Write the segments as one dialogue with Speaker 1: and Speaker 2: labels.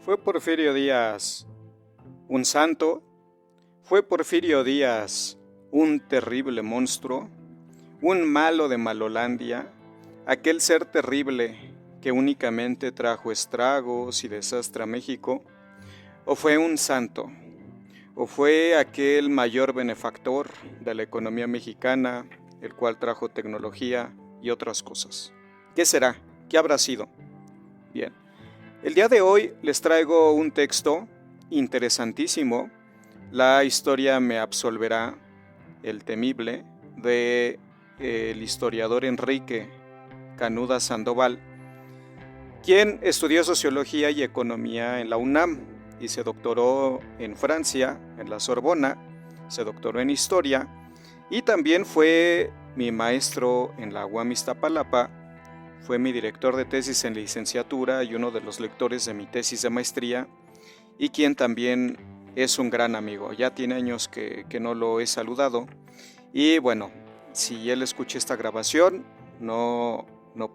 Speaker 1: ¿Fue Porfirio Díaz un santo? ¿Fue Porfirio Díaz un terrible monstruo? ¿Un malo de Malolandia? ¿Aquel ser terrible que únicamente trajo estragos y desastre a México? ¿O fue un santo? ¿O fue aquel mayor benefactor de la economía mexicana, el cual trajo tecnología y otras cosas? ¿Qué será? ¿Qué habrá sido? Bien, el día de hoy les traigo un texto interesantísimo. La historia me absolverá, el temible, de el historiador Enrique Canuda Sandoval, quien estudió sociología y economía en la UNAM y se doctoró en Francia, en la Sorbona, se doctoró en historia y también fue mi maestro en la UAM Iztapalapa. Fue mi director de tesis en licenciatura y uno de los lectores de mi tesis de maestría, y quien también es un gran amigo. Ya tiene años que no lo he saludado. Y bueno, si él escucha esta grabación, no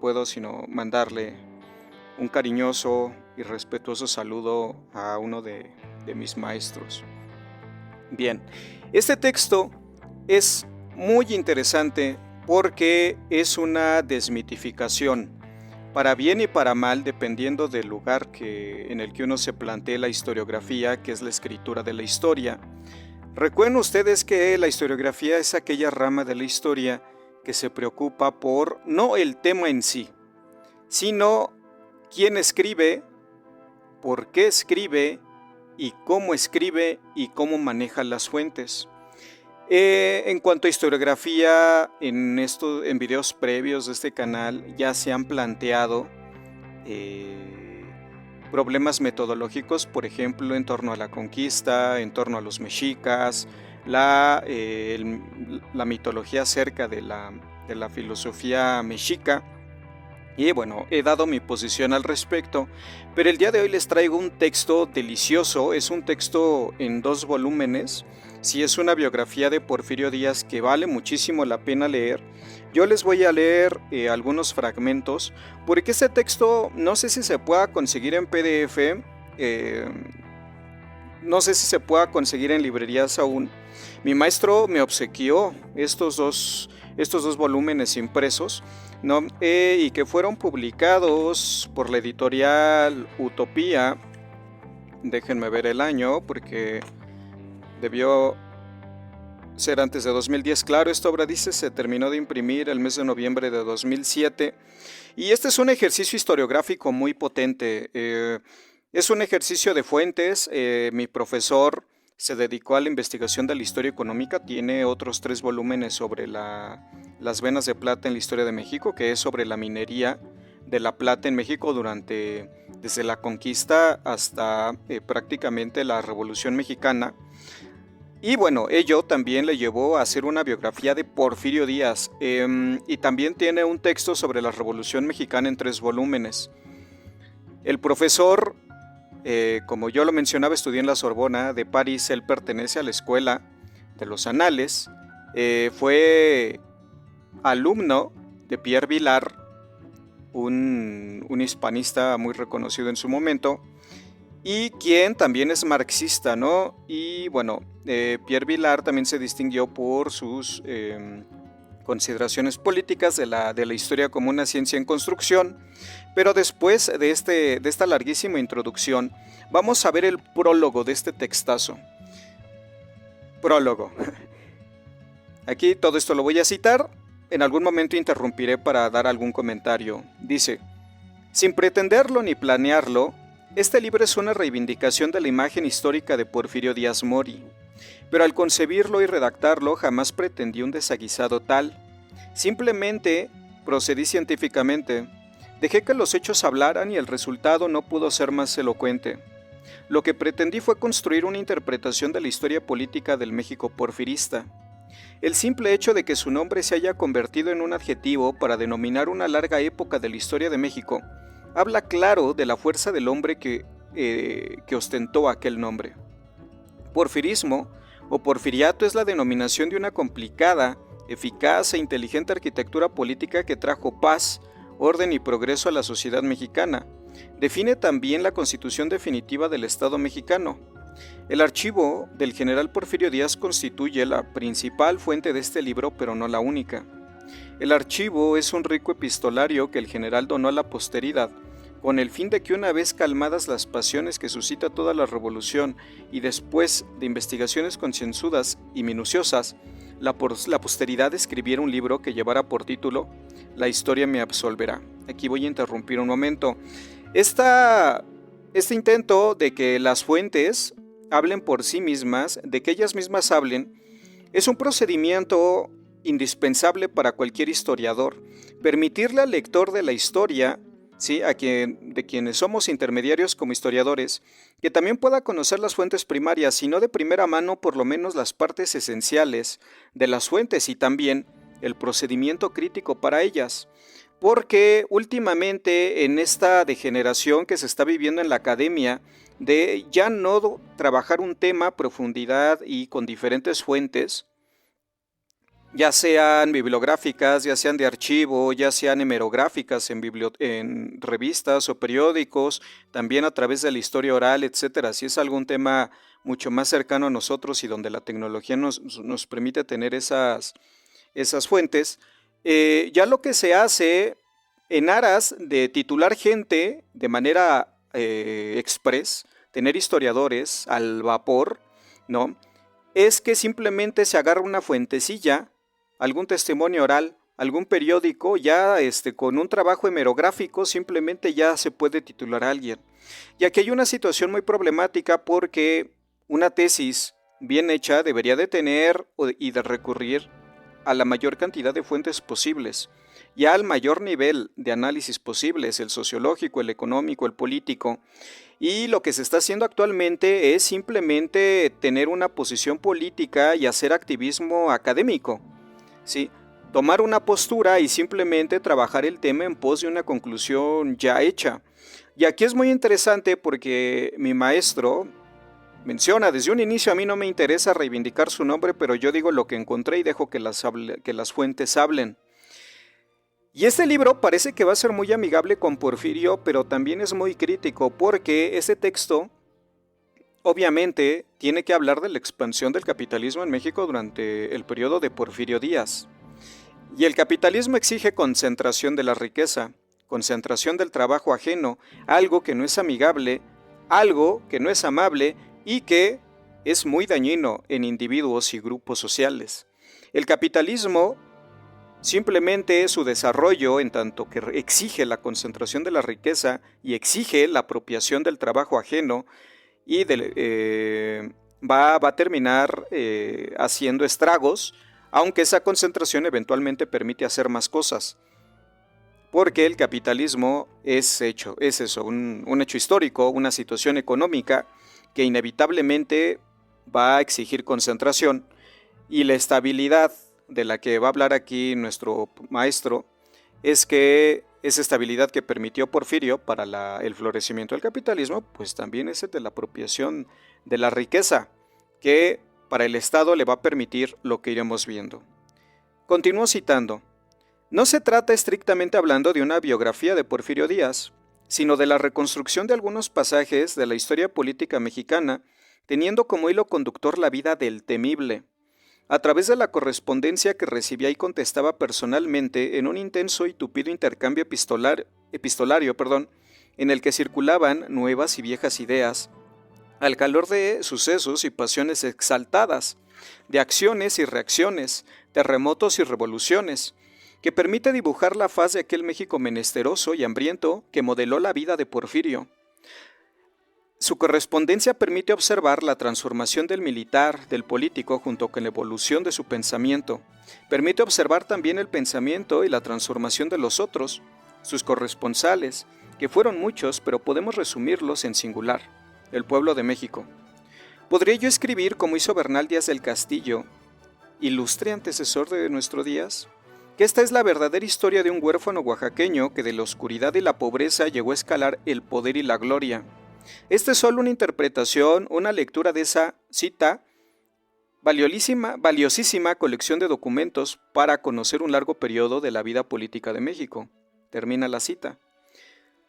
Speaker 1: puedo sino mandarle un cariñoso y respetuoso saludo a uno de mis maestros. Bien, este texto es muy interesante porque es una desmitificación, para bien y para mal, dependiendo del lugar en el que uno se plantee la historiografía, que es la escritura de la historia. Recuerden ustedes que la historiografía es aquella rama de la historia que se preocupa por no el tema en sí, sino quién escribe, por qué escribe y cómo maneja las fuentes. En cuanto a historiografía, en videos previos de este canal ya se han planteado problemas metodológicos, por ejemplo, en torno a la conquista, en torno a los mexicas, la mitología acerca de la filosofía mexica. Y bueno, he dado mi posición al respecto, pero el día de hoy les traigo un texto delicioso. Es un texto en 2 volúmenes. Sí, es una biografía de Porfirio Díaz que vale muchísimo la pena leer. Yo les voy a leer algunos fragmentos, porque este texto no sé si se pueda conseguir en PDF, no sé si se pueda conseguir en librerías aún. Mi maestro me obsequió estos dos volúmenes impresos, ¿no? Y que fueron publicados por la editorial Utopía. Déjenme ver el año, porque debió ser antes de 2010. Claro, esta obra dice se terminó de imprimir el mes de noviembre de 2007. Y este es un ejercicio historiográfico muy potente. Es un ejercicio de fuentes. Mi profesor se dedicó a la investigación de la historia económica. Tiene otros 3 volúmenes sobre las venas de plata en la historia de México, que es sobre la minería de la plata en México desde la conquista hasta prácticamente la Revolución Mexicana. Y bueno, ello también le llevó a hacer una biografía de Porfirio Díaz, y también tiene un texto sobre la Revolución Mexicana en 3 volúmenes. El profesor, como yo lo mencionaba, estudié en la Sorbona de París. Él pertenece a la Escuela de los Anales. Fue alumno de Pierre Vilar, un hispanista muy reconocido en su momento, y quien también es marxista, ¿no? Y bueno, Pierre Vilar también se distinguió por sus consideraciones políticas de la historia como una ciencia en construcción. Pero después de esta larguísima introducción, vamos a ver el prólogo de este textazo. Prólogo. Aquí todo esto lo voy a citar. En algún momento interrumpiré para dar algún comentario. Dice: sin pretenderlo ni planearlo, este libro es una reivindicación de la imagen histórica de Porfirio Díaz Mori, pero al concebirlo y redactarlo jamás pretendí un desaguisado tal. Simplemente procedí científicamente, dejé que los hechos hablaran y el resultado no pudo ser más elocuente. Lo que pretendí fue construir una interpretación de la historia política del México porfirista. El simple hecho de que su nombre se haya convertido en un adjetivo para denominar una larga época de la historia de México habla claro de la fuerza del hombre que ostentó aquel nombre. Porfirismo o porfiriato es la denominación de una complicada, eficaz e inteligente arquitectura política que trajo paz, orden y progreso a la sociedad mexicana. define también la constitución definitiva del Estado mexicano. El archivo del general Porfirio Díaz constituye la principal fuente de este libro, pero no la única. El archivo es un rico epistolario que el general donó a la posteridad, con el fin de que una vez calmadas las pasiones que suscita toda la revolución y después de investigaciones concienzudas y minuciosas, la posteridad escribiera un libro que llevara por título La historia me absolverá. Aquí voy a interrumpir un momento. Este intento de que las fuentes hablen por sí mismas, de que ellas mismas hablen, es un procedimiento indispensable para cualquier historiador. Permitirle al lector de la historia, ¿sí?, de quienes somos intermediarios como historiadores, que también pueda conocer las fuentes primarias, si no de primera mano, por lo menos las partes esenciales de las fuentes y también el procedimiento crítico para ellas. Porque últimamente en esta degeneración que se está viviendo en la academia, de ya no trabajar un tema a profundidad y con diferentes fuentes, ya sean bibliográficas, ya sean de archivo, ya sean hemerográficas en revistas o periódicos, también a través de la historia oral, etcétera. Si es algún tema mucho más cercano a nosotros y donde la tecnología nos permite tener esas fuentes, ya lo que se hace en aras de titular gente de manera express, tener historiadores al vapor, ¿no?, es que simplemente se agarra una fuentecilla, algún testimonio oral, algún periódico, ya con un trabajo hemerográfico simplemente ya se puede titular a alguien. Y aquí hay una situación muy problemática porque una tesis bien hecha debería de tener y de recurrir a la mayor cantidad de fuentes posibles, y al mayor nivel de análisis posibles, el sociológico, el económico, el político. Y lo que se está haciendo actualmente es simplemente tener una posición política y hacer activismo académico, ¿sí? Tomar una postura y simplemente trabajar el tema en pos de una conclusión ya hecha. Y aquí es muy interesante porque mi maestro menciona, desde un inicio a mí no me interesa reivindicar su nombre, pero yo digo lo que encontré y dejo que las fuentes hablen. Y este libro parece que va a ser muy amigable con Porfirio, pero también es muy crítico porque ese texto obviamente tiene que hablar de la expansión del capitalismo en México durante el periodo de Porfirio Díaz. Y el capitalismo exige concentración de la riqueza, concentración del trabajo ajeno, algo que no es amigable, algo que no es amable y que es muy dañino en individuos y grupos sociales. El capitalismo simplemente su desarrollo, en tanto que exige la concentración de la riqueza y exige la apropiación del trabajo ajeno, y va a terminar haciendo estragos, aunque esa concentración eventualmente permite hacer más cosas. Porque el capitalismo es eso, un hecho histórico, una situación económica que inevitablemente va a exigir concentración, y la estabilidad de la que va a hablar aquí nuestro maestro es que esa estabilidad que permitió Porfirio para el florecimiento del capitalismo, pues también es el de la apropiación de la riqueza, que para el Estado le va a permitir lo que iremos viendo. Continúo citando: no se trata estrictamente hablando de una biografía de Porfirio Díaz, sino de la reconstrucción de algunos pasajes de la historia política mexicana, teniendo como hilo conductor la vida del temible, a través de la correspondencia que recibía y contestaba personalmente en un intenso y tupido intercambio epistolario, en el que circulaban nuevas y viejas ideas, al calor de sucesos y pasiones exaltadas, de acciones y reacciones, terremotos y revoluciones, que permite dibujar la faz de aquel México menesteroso y hambriento que modeló la vida de Porfirio. Su correspondencia permite observar la transformación del militar, del político, junto con la evolución de su pensamiento. Permite observar también el pensamiento y la transformación de los otros, sus corresponsales, que fueron muchos, pero podemos resumirlos en singular: el pueblo de México. ¿Podría yo escribir como hizo Bernal Díaz del Castillo, ilustre antecesor de nuestro Díaz, que esta es la verdadera historia de un huérfano oaxaqueño que de la oscuridad y la pobreza llegó a escalar el poder y la gloria? Esta es solo una interpretación, una lectura de esa cita, valiosísima colección de documentos para conocer un largo periodo de la vida política de México. Termina la cita.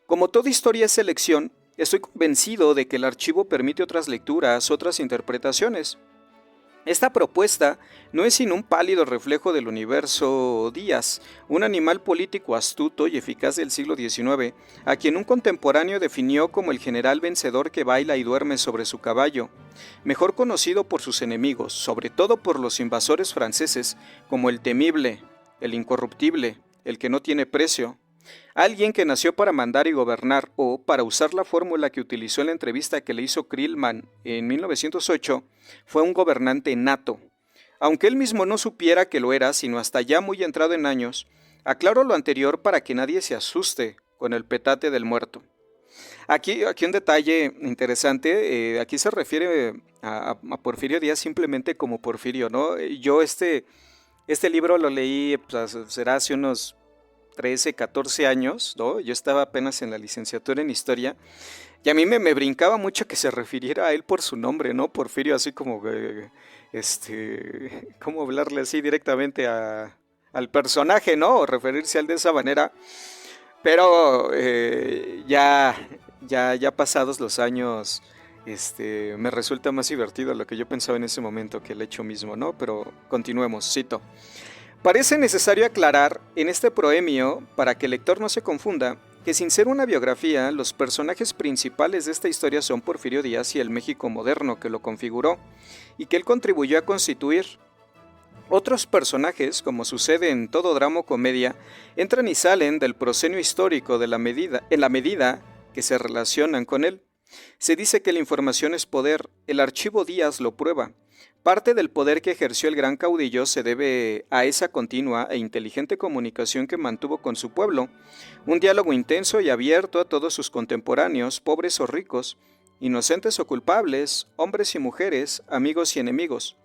Speaker 1: Como toda historia es selección, estoy convencido de que el archivo permite otras lecturas, otras interpretaciones. Esta propuesta no es sino un pálido reflejo del universo Díaz, un animal político astuto y eficaz del siglo XIX, a quien un contemporáneo definió como el general vencedor que baila y duerme sobre su caballo, mejor conocido por sus enemigos, sobre todo por los invasores franceses, como el temible, el incorruptible, el que no tiene precio. Alguien que nació para mandar y gobernar, o, para usar la fórmula que utilizó en la entrevista que le hizo Krillman en 1908, fue un gobernante nato. Aunque él mismo no supiera que lo era, sino hasta ya muy entrado en años, aclaro lo anterior para que nadie se asuste con el petate del muerto. Aquí un detalle interesante, aquí se refiere a Porfirio Díaz simplemente como Porfirio, ¿no? Yo este libro lo leí, pues, será hace unos 13, 14 años, ¿no? Yo estaba apenas en la licenciatura en Historia y a mí me brincaba mucho que se refiriera a él por su nombre, ¿no? Porfirio, así como, ¿cómo hablarle así directamente al personaje, ¿no? O referirse a él de esa manera. Pero ya pasados los años, me resulta más divertido lo que yo pensaba en ese momento que el hecho mismo, ¿no? Pero continuemos, cito. Parece necesario aclarar en este proemio, para que el lector no se confunda, que sin ser una biografía, los personajes principales de esta historia son Porfirio Díaz y el México moderno que lo configuró, y que él contribuyó a constituir. Otros personajes, como sucede en todo drama o comedia, entran y salen del proscenio histórico en la medida que se relacionan con él. Se dice que la información es poder, el archivo Díaz lo prueba. Parte del poder que ejerció el gran caudillo se debe a esa continua e inteligente comunicación que mantuvo con su pueblo, un diálogo intenso y abierto a todos sus contemporáneos, pobres o ricos, inocentes o culpables, hombres y mujeres, amigos y enemigos.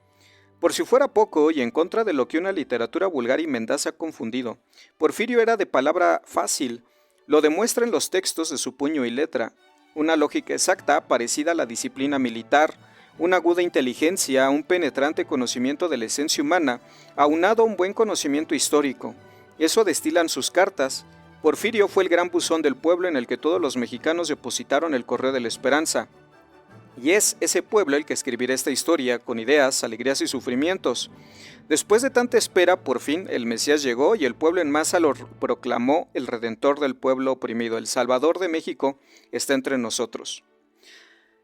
Speaker 1: Por si fuera poco, y en contra de lo que una literatura vulgar y mendaz ha confundido, Porfirio era de palabra fácil, lo demuestra en los textos de su puño y letra, una lógica exacta parecida a la disciplina militar, una aguda inteligencia, un penetrante conocimiento de la esencia humana, aunado a un buen conocimiento histórico. Eso destilan sus cartas. Porfirio fue el gran buzón del pueblo en el que todos los mexicanos depositaron el correo de la esperanza. Y es ese pueblo el que escribirá esta historia, con ideas, alegrías y sufrimientos. Después de tanta espera, por fin el Mesías llegó y el pueblo en masa lo proclamó el Redentor del pueblo oprimido, el Salvador de México, está entre nosotros.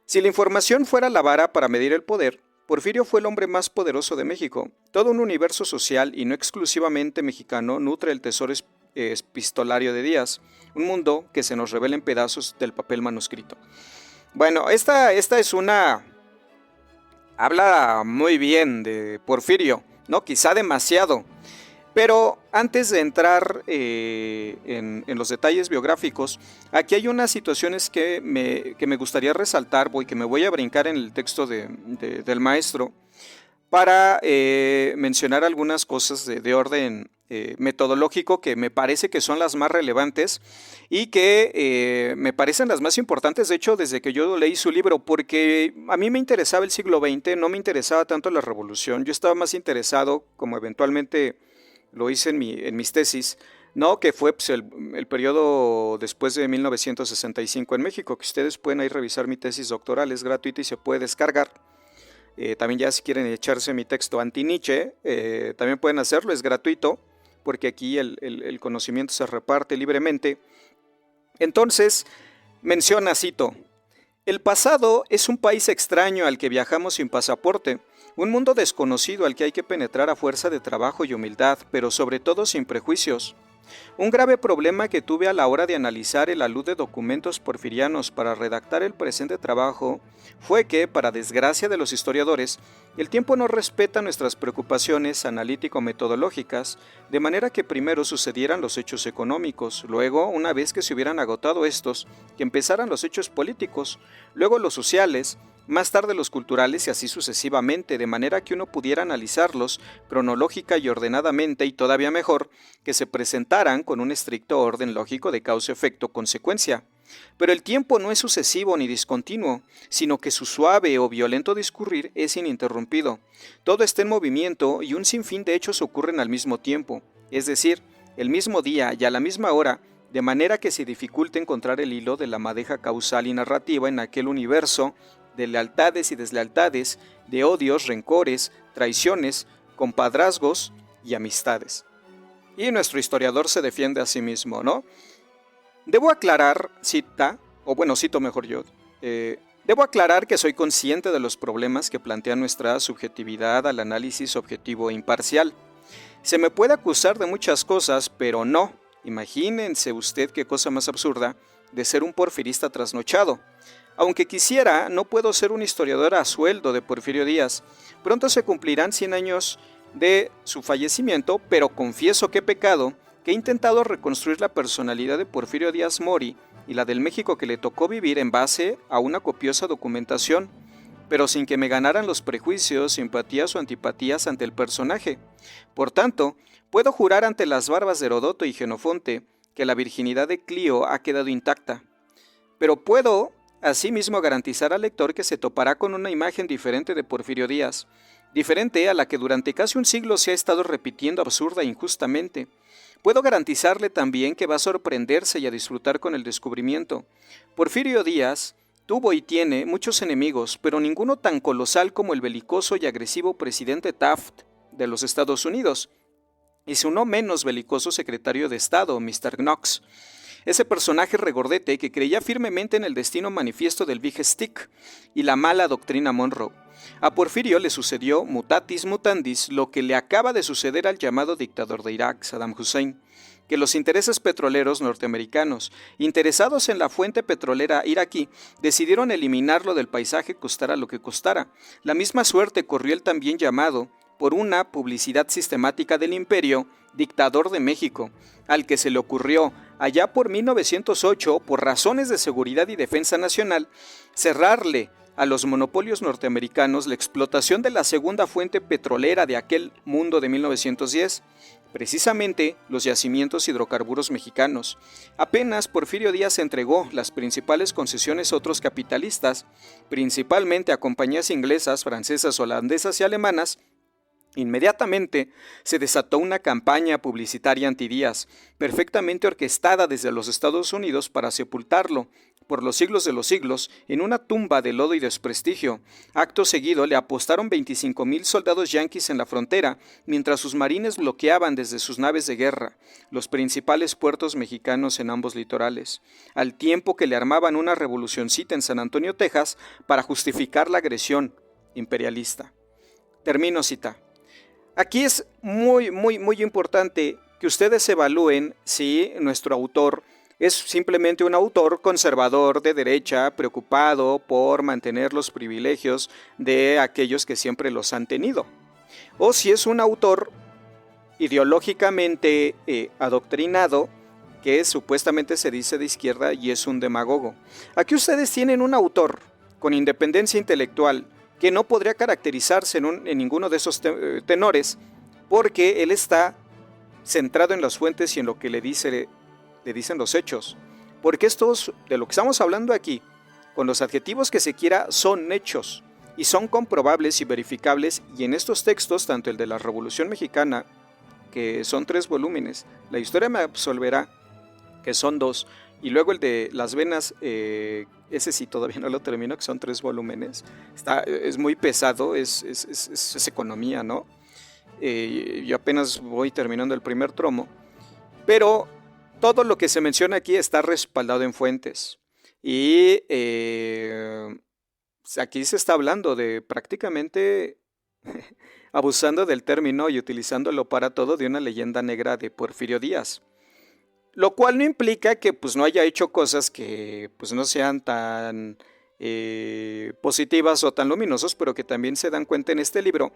Speaker 1: Si la información fuera la vara para medir el poder, Porfirio fue el hombre más poderoso de México. Todo un universo social, y no exclusivamente mexicano, nutre el tesoro epistolario de Díaz, un mundo que se nos revela en pedazos del papel manuscrito. Bueno, esta es una... Habla muy bien de Porfirio, ¿no? Quizá demasiado. Pero antes de entrar en los detalles biográficos, aquí hay unas situaciones que me gustaría resaltar, que me voy a brincar en el texto del maestro, para mencionar algunas cosas de orden metodológico que me parece que son las más relevantes y que me parecen las más importantes, de hecho, desde que yo leí su libro, porque a mí me interesaba el siglo XX, no me interesaba tanto la revolución, yo estaba más interesado, como eventualmente lo hice en mis tesis, ¿no? Que fue, pues, el periodo después de 1965 en México, que ustedes pueden ahí revisar mi tesis doctoral, es gratuita y se puede descargar. También ya si quieren echarse mi texto anti-Nietzsche, también pueden hacerlo, es gratuito, porque aquí el conocimiento se reparte libremente. Entonces, menciona, cito, el pasado es un país extraño al que viajamos sin pasaporte, un mundo desconocido al que hay que penetrar a fuerza de trabajo y humildad, pero sobre todo sin prejuicios. Un grave problema que tuve a la hora de analizar el alud de documentos porfirianos para redactar el presente trabajo fue que, para desgracia de los historiadores, el tiempo no respeta nuestras preocupaciones analítico-metodológicas, de manera que primero sucedieran los hechos económicos, luego, una vez que se hubieran agotado estos, que empezaran los hechos políticos, luego los sociales, más tarde los culturales y así sucesivamente, de manera que uno pudiera analizarlos cronológica y ordenadamente y todavía mejor, que se presentaran con un estricto orden lógico de causa-efecto-consecuencia. Pero el tiempo no es sucesivo ni discontinuo, sino que su suave o violento discurrir es ininterrumpido. Todo está en movimiento y un sinfín de hechos ocurren al mismo tiempo, es decir, el mismo día y a la misma hora, de manera que se dificulte encontrar el hilo de la madeja causal y narrativa en aquel universo de lealtades y deslealtades, de odios, rencores, traiciones, compadrazgos y amistades. Y nuestro historiador se defiende a sí mismo, ¿no? Debo aclarar, cito mejor yo, debo aclarar que soy consciente de los problemas que plantea nuestra subjetividad al análisis objetivo e imparcial. Se me puede acusar de muchas cosas, pero no, imagínense usted qué cosa más absurda, de ser un porfirista trasnochado. Aunque quisiera, no puedo ser un historiador a sueldo de Porfirio Díaz. Pronto se cumplirán 100 años de su fallecimiento, pero confieso que he pecado, que he intentado reconstruir la personalidad de Porfirio Díaz Mori y la del México que le tocó vivir en base a una copiosa documentación, pero sin que me ganaran los prejuicios, simpatías o antipatías ante el personaje. Por tanto, puedo jurar ante las barbas de Herodoto y Jenofonte que la virginidad de Clio ha quedado intacta. Pero puedo asimismo garantizar al lector que se topará con una imagen diferente de Porfirio Díaz, diferente a la que durante casi un siglo se ha estado repitiendo absurda e injustamente. Puedo garantizarle también que va a sorprenderse y a disfrutar con el descubrimiento. Porfirio Díaz tuvo y tiene muchos enemigos, pero ninguno tan colosal como el belicoso y agresivo presidente Taft de los Estados Unidos, y su no menos belicoso secretario de Estado, Mr. Knox. Ese personaje regordete que creía firmemente en el destino manifiesto del Big Stick y la mala doctrina Monroe. A Porfirio le sucedió, mutatis mutandis, lo que le acaba de suceder al llamado dictador de Irak, Saddam Hussein, que los intereses petroleros norteamericanos, interesados en la fuente petrolera iraquí, decidieron eliminarlo del paisaje costara lo que costara. La misma suerte corrió el también llamado, por una publicidad sistemática del imperio, dictador de México, al que se le ocurrió, allá por 1908, por razones de seguridad y defensa nacional, cerrarle a los monopolios norteamericanos la explotación de la segunda fuente petrolera de aquel mundo de 1910, precisamente los yacimientos hidrocarburos mexicanos. Apenas Porfirio Díaz entregó las principales concesiones a otros capitalistas, principalmente a compañías inglesas, francesas, holandesas y alemanas, inmediatamente se desató una campaña publicitaria anti-Díaz, perfectamente orquestada desde los Estados Unidos para sepultarlo, por los siglos de los siglos, en una tumba de lodo y desprestigio. Acto seguido le apostaron 25,000 soldados yanquis en la frontera, mientras sus marines bloqueaban desde sus naves de guerra los principales puertos mexicanos en ambos litorales, al tiempo que le armaban una revolucioncita en San Antonio, Texas, para justificar la agresión imperialista. Termino cita. Aquí es muy importante que ustedes evalúen si nuestro autor es simplemente un autor conservador de derecha preocupado por mantener los privilegios de aquellos que siempre los han tenido, o si es un autor ideológicamente adoctrinado que supuestamente se dice de izquierda y es un demagogo. Aquí ustedes tienen un autor con independencia intelectual que no podría caracterizarse en ninguno de esos tenores, porque él está centrado en las fuentes y en lo que le dicen los hechos. Porque estos, de lo que estamos hablando aquí, con los adjetivos que se quiera, son hechos, y son comprobables y verificables, y en estos textos, tanto el de la Revolución Mexicana, que son 3 volúmenes, La historia me absolverá, que son 2, y luego el de Las venas, ese sí todavía no lo termino, que son 3 volúmenes. Es muy pesado, es economía, ¿no? Yo apenas voy terminando el primer tomo, pero todo lo que se menciona aquí está respaldado en fuentes. Y aquí se está hablando de prácticamente, abusando del término y utilizándolo para todo, de una leyenda negra de Porfirio Díaz. Lo cual no implica que pues, no haya hecho cosas que pues, no sean tan positivas o tan luminosas, pero que también se dan cuenta en este libro.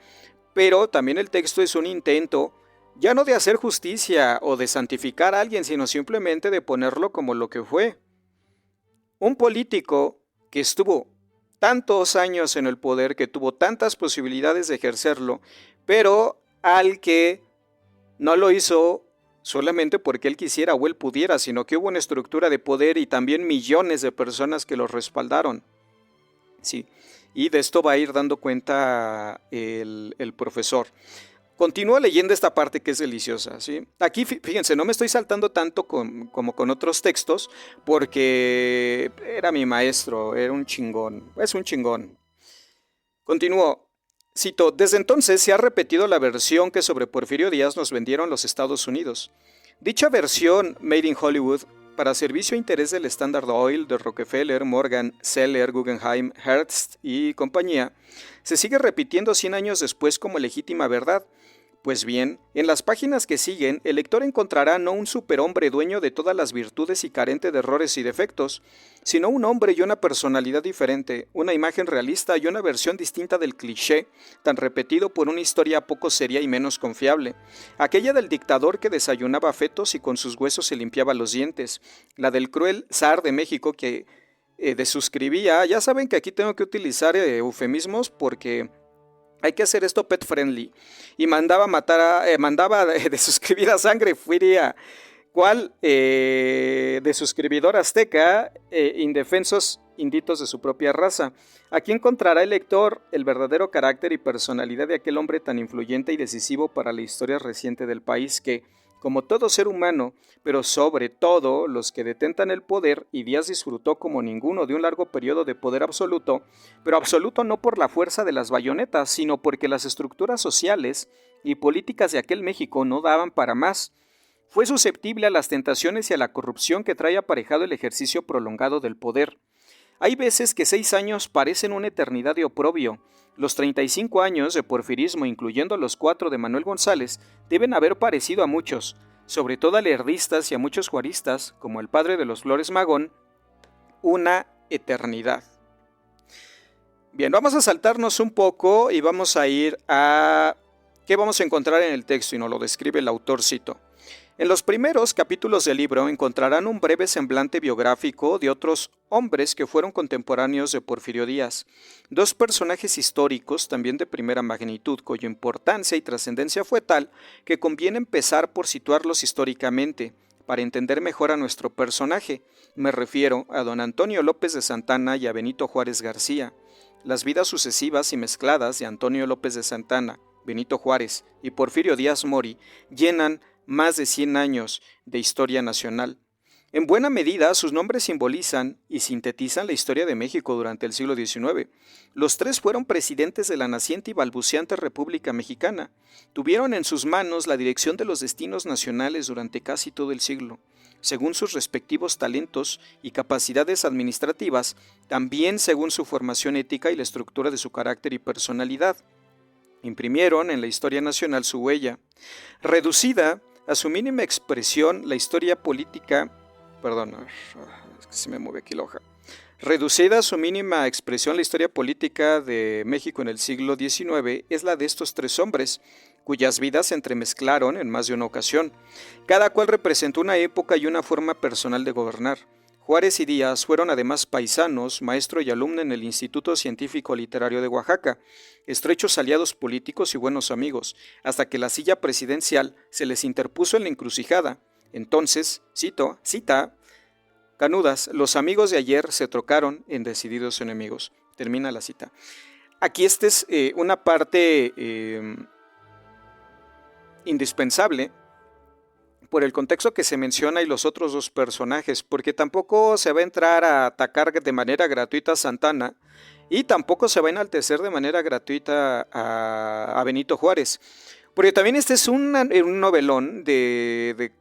Speaker 1: Pero también el texto es un intento, ya no de hacer justicia o de santificar a alguien, sino simplemente de ponerlo como lo que fue. Un político que estuvo tantos años en el poder, que tuvo tantas posibilidades de ejercerlo, pero al que no lo hizo solamente porque él quisiera o él pudiera, sino que hubo una estructura de poder y también millones de personas que lo respaldaron. Sí, y de esto va a ir dando cuenta el profesor. Continúo leyendo esta parte que es deliciosa, ¿sí? Aquí, fíjense, no me estoy saltando tanto como con otros textos, porque era mi maestro, era un chingón, es un chingón. Continúo. Cito, desde entonces se ha repetido la versión que sobre Porfirio Díaz nos vendieron los Estados Unidos. Dicha versión, Made in Hollywood, para servicio e interés del Standard Oil, de Rockefeller, Morgan, Seller, Guggenheim, Hearst y compañía, se sigue repitiendo 100 años después como legítima verdad. Pues bien, en las páginas que siguen, el lector encontrará no un superhombre dueño de todas las virtudes y carente de errores y defectos, sino un hombre y una personalidad diferente, una imagen realista y una versión distinta del cliché, tan repetido por una historia poco seria y menos confiable. Aquella del dictador que desayunaba fetos y con sus huesos se limpiaba los dientes, la del cruel zar de México que desuscribía. Ya saben que aquí tengo que utilizar eufemismos porque hay que hacer esto pet friendly. Y mandaba matar mandaba de suscribir a sangre fría. ¿Cuál? De suscribidor azteca, indefensos inditos de su propia raza. Aquí encontrará el lector el verdadero carácter y personalidad de aquel hombre tan influyente y decisivo para la historia reciente del país que, como todo ser humano, pero sobre todo los que detentan el poder, y Díaz disfrutó como ninguno de un largo periodo de poder absoluto, pero absoluto no por la fuerza de las bayonetas, sino porque las estructuras sociales y políticas de aquel México no daban para más. Fue susceptible a las tentaciones y a la corrupción que trae aparejado el ejercicio prolongado del poder. Hay veces que 6 años parecen una eternidad de oprobio. Los 35 años de porfirismo, incluyendo los 4 de Manuel González, deben haber parecido a muchos, sobre todo a lerdistas y a muchos juaristas, como el padre de los Flores Magón, una eternidad. Bien, vamos a saltarnos un poco y vamos a ir a qué vamos a encontrar en el texto, y nos lo describe el autor, cito. En los primeros capítulos del libro encontrarán un breve semblante biográfico de otros hombres que fueron contemporáneos de Porfirio Díaz, dos personajes históricos también de primera magnitud, cuya importancia y trascendencia fue tal que conviene empezar por situarlos históricamente, para entender mejor a nuestro personaje. Me refiero a don Antonio López de Santana y a Benito Juárez García. Las vidas sucesivas y mezcladas de Antonio López de Santana, Benito Juárez y Porfirio Díaz Mori llenan más de 100 años de historia nacional. En buena medida, sus nombres simbolizan y sintetizan la historia de México durante el siglo XIX. Los tres fueron presidentes de la naciente y balbuceante República Mexicana. Tuvieron en sus manos la dirección de los destinos nacionales durante casi todo el siglo. Según sus respectivos talentos y capacidades administrativas, también según su formación ética y la estructura de su carácter y personalidad. Imprimieron en la historia nacional su huella. Reducida a su mínima expresión, la historia política, es que se me mueve aquí la hoja. Reducida a su mínima expresión, la historia política de México en el siglo XIX es la de estos tres hombres, cuyas vidas se entremezclaron en más de una ocasión. Cada cual representó una época y una forma personal de gobernar. Juárez y Díaz fueron además paisanos, maestro y alumno en el Instituto Científico Literario de Oaxaca, estrechos aliados políticos y buenos amigos, hasta que la silla presidencial se les interpuso en la encrucijada. Entonces, cita, Canudas, los amigos de ayer se trocaron en decididos enemigos. Termina la cita. Aquí esta es una parte indispensable por el contexto que se menciona y los otros dos personajes, porque tampoco se va a entrar a atacar de manera gratuita a Santana y tampoco se va a enaltecer de manera gratuita a Benito Juárez, porque también este es un novelón de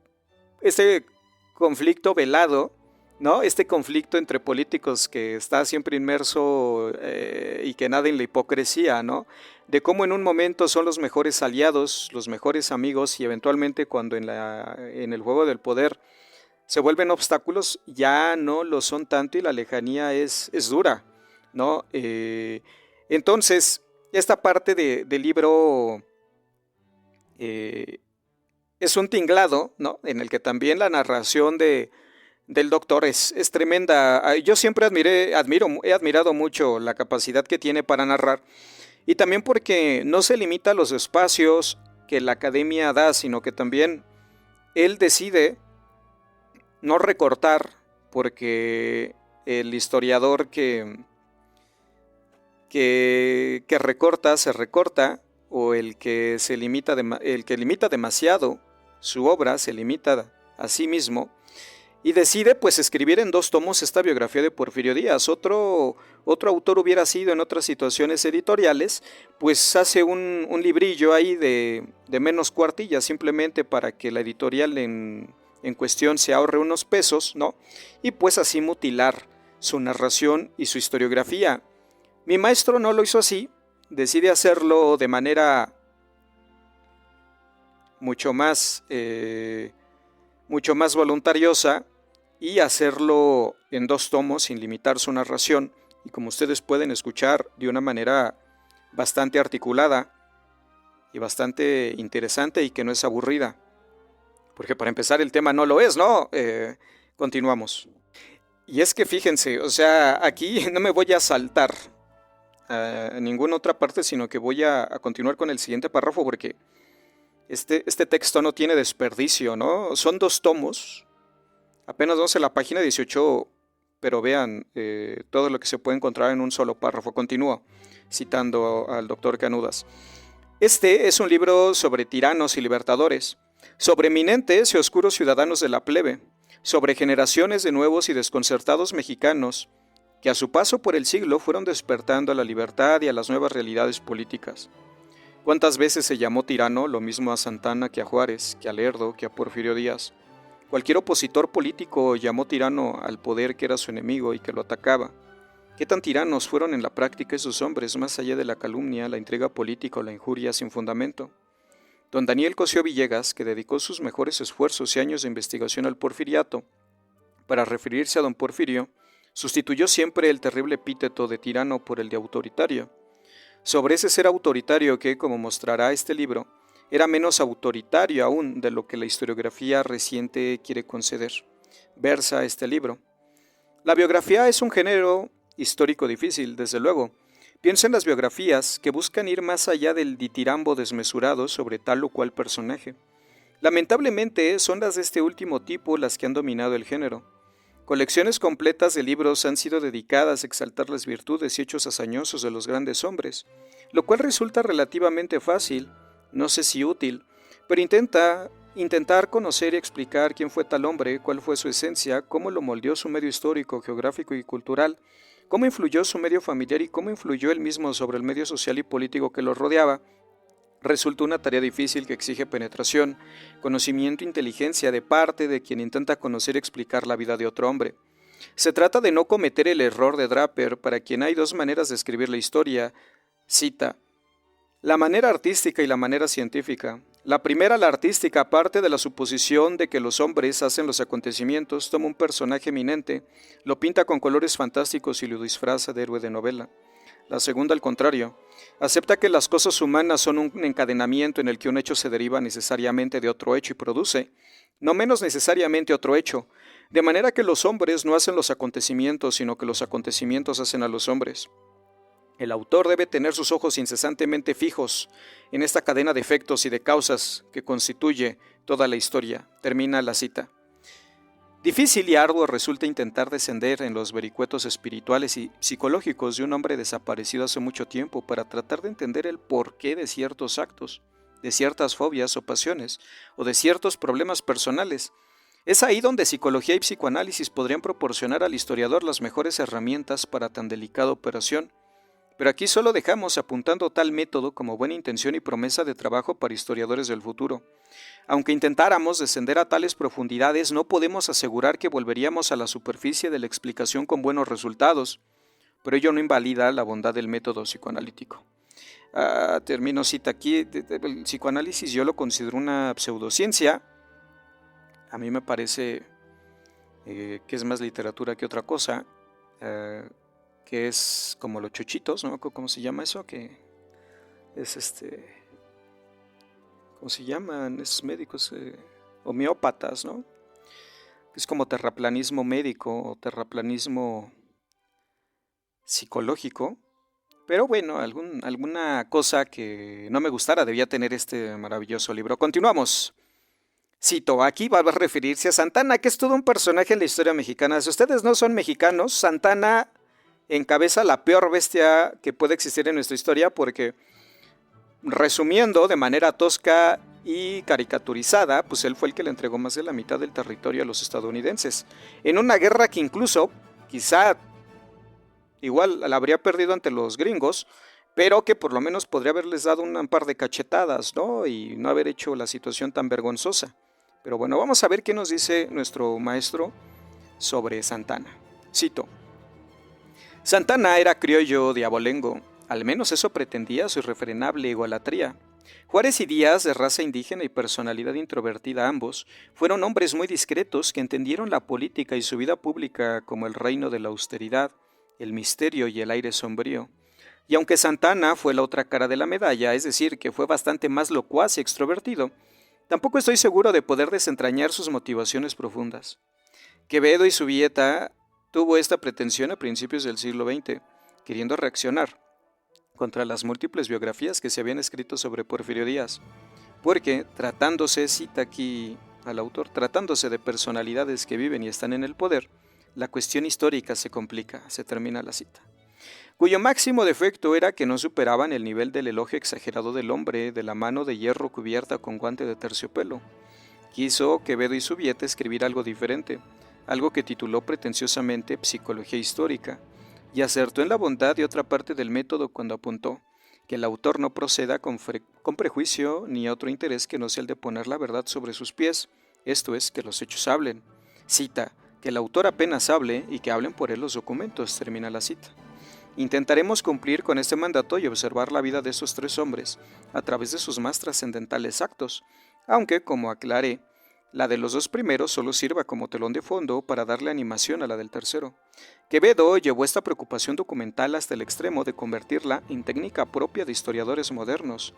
Speaker 1: este conflicto velado, ¿no? Este conflicto entre políticos que está siempre inmerso y que nada en la hipocresía, ¿no? De cómo en un momento son los mejores aliados, los mejores amigos, y eventualmente cuando en el juego del poder se vuelven obstáculos, ya no lo son tanto y la lejanía es dura, ¿no? Entonces, esta parte del libro es un tinglado, ¿no? En el que también la narración del doctor es tremenda. Yo siempre he admirado mucho la capacidad que tiene para narrar, y también porque no se limita a los espacios que la academia da, sino que también él decide no recortar, porque el historiador que recorta, se recorta, o el que el que limita demasiado su obra, se limita a sí mismo y decide pues escribir en 2 tomos esta biografía de Porfirio Díaz. Otro autor hubiera sido en otras situaciones editoriales, pues hace un librillo ahí de menos cuartillas, simplemente para que la editorial en cuestión se ahorre unos pesos, ¿no? Y pues así mutilar su narración y su historiografía. Mi maestro no lo hizo así, decide hacerlo de manera mucho más, mucho más voluntariosa y hacerlo en 2 tomos sin limitar su narración y como ustedes pueden escuchar de una manera bastante articulada y bastante interesante y que no es aburrida. Porque para empezar el tema no lo es, ¿no? Continuamos. Y es que fíjense, o sea, aquí no me voy a saltar a ninguna otra parte, sino que voy a continuar con el siguiente párrafo porque este texto no tiene desperdicio, ¿no? Son 2 tomos, apenas vamos en la página 18, pero vean todo lo que se puede encontrar en un solo párrafo. Continúo citando al doctor Canudas. Este es un libro sobre tiranos y libertadores, sobre eminentes y oscuros ciudadanos de la plebe, sobre generaciones de nuevos y desconcertados mexicanos que a su paso por el siglo fueron despertando a la libertad y a las nuevas realidades políticas. ¿Cuántas veces se llamó tirano lo mismo a Santana que a Juárez, que a Lerdo, que a Porfirio Díaz? Cualquier opositor político llamó tirano al poder que era su enemigo y que lo atacaba. ¿Qué tan tiranos fueron en la práctica esos hombres, más allá de la calumnia, la intriga política o la injuria sin fundamento? Don Daniel Cosío Villegas, que dedicó sus mejores esfuerzos y años de investigación al porfiriato para referirse a don Porfirio, sustituyó siempre el terrible epíteto de tirano por el de autoritario. Sobre ese ser autoritario que, como mostrará este libro, era menos autoritario aún de lo que la historiografía reciente quiere conceder. Versa este libro. La biografía es un género histórico difícil, desde luego. Pienso en las biografías que buscan ir más allá del ditirambo desmesurado sobre tal o cual personaje. Lamentablemente son las de este último tipo las que han dominado el género. Colecciones completas de libros han sido dedicadas a exaltar las virtudes y hechos hazañosos de los grandes hombres, lo cual resulta relativamente fácil, no sé si útil, pero intentar conocer y explicar quién fue tal hombre, cuál fue su esencia, cómo lo moldeó su medio histórico, geográfico y cultural, cómo influyó su medio familiar y cómo influyó él mismo sobre el medio social y político que lo rodeaba, resulta una tarea difícil que exige penetración, conocimiento e inteligencia de parte de quien intenta conocer y explicar la vida de otro hombre. Se trata de no cometer el error de Draper, para quien hay 2 maneras de escribir la historia. Cita: la manera artística y la manera científica. La primera, la artística, parte de la suposición de que los hombres hacen los acontecimientos, toma un personaje eminente, lo pinta con colores fantásticos y lo disfraza de héroe de novela. La segunda, al contrario, acepta que las cosas humanas son un encadenamiento en el que un hecho se deriva necesariamente de otro hecho y produce, no menos necesariamente otro hecho, de manera que los hombres no hacen los acontecimientos, sino que los acontecimientos hacen a los hombres. El autor debe tener sus ojos incesantemente fijos en esta cadena de efectos y de causas que constituye toda la historia. Termina la cita. Difícil y arduo resulta intentar descender en los vericuetos espirituales y psicológicos de un hombre desaparecido hace mucho tiempo para tratar de entender el porqué de ciertos actos, de ciertas fobias o pasiones, o de ciertos problemas personales. Es ahí donde psicología y psicoanálisis podrían proporcionar al historiador las mejores herramientas para tan delicada operación. Pero aquí solo dejamos apuntando tal método como buena intención y promesa de trabajo para historiadores del futuro. Aunque intentáramos descender a tales profundidades, no podemos asegurar que volveríamos a la superficie de la explicación con buenos resultados, pero ello no invalida la bondad del método psicoanalítico. Termino cita aquí. El psicoanálisis yo lo considero una pseudociencia. A mí me parece que es más literatura que otra cosa. Que es como los chuchitos, ¿no? ¿Cómo se llama eso? Que es ¿cómo se llaman esos médicos? Homeópatas, ¿no? Es como terraplanismo médico o terraplanismo psicológico. Pero bueno, alguna cosa que no me gustara debía tener este maravilloso libro. Continuamos. Cito, aquí va a referirse a Santana, que es todo un personaje en la historia mexicana. Si ustedes no son mexicanos, Santana encabeza la peor bestia que puede existir en nuestra historia, porque resumiendo de manera tosca y caricaturizada, pues él fue el que le entregó más de la mitad del territorio a los estadounidenses, en una guerra que incluso, quizá, igual la habría perdido ante los gringos, pero que por lo menos podría haberles dado un par de cachetadas, ¿no? Y no haber hecho la situación tan vergonzosa. Pero bueno, vamos a ver qué nos dice nuestro maestro sobre Santana. Cito: Santana era criollo de abolengo, al menos eso pretendía su irrefrenable egolatría. Juárez y Díaz, de raza indígena y personalidad introvertida ambos, fueron hombres muy discretos que entendieron la política y su vida pública como el reino de la austeridad, el misterio y el aire sombrío. Y aunque Santana fue la otra cara de la medalla, es decir, que fue bastante más locuaz y extrovertido, tampoco estoy seguro de poder desentrañar sus motivaciones profundas. Quevedo y Zubieta tuvo esta pretensión a principios del siglo XX, queriendo reaccionar contra las múltiples biografías que se habían escrito sobre Porfirio Díaz, porque tratándose, cita aquí al autor, tratándose de personalidades que viven y están en el poder, la cuestión histórica se complica, se termina la cita, cuyo máximo defecto era que no superaban el nivel del elogio exagerado del hombre de la mano de hierro cubierta con guante de terciopelo. Quiso Quevedo y Zubieta escribir algo diferente, algo que tituló pretenciosamente Psicología Histórica, y acertó en la bondad de otra parte del método cuando apuntó que el autor no proceda con prejuicio ni otro interés que no sea el de poner la verdad sobre sus pies, esto es, que los hechos hablen. Cita: que el autor apenas hable y que hablen por él los documentos, termina la cita. Intentaremos cumplir con este mandato y observar la vida de esos tres hombres a través de sus más trascendentales actos, aunque, como aclaré, la de los dos primeros solo sirva como telón de fondo para darle animación a la del tercero. Quevedo llevó esta preocupación documental hasta el extremo de convertirla en técnica propia de historiadores modernos.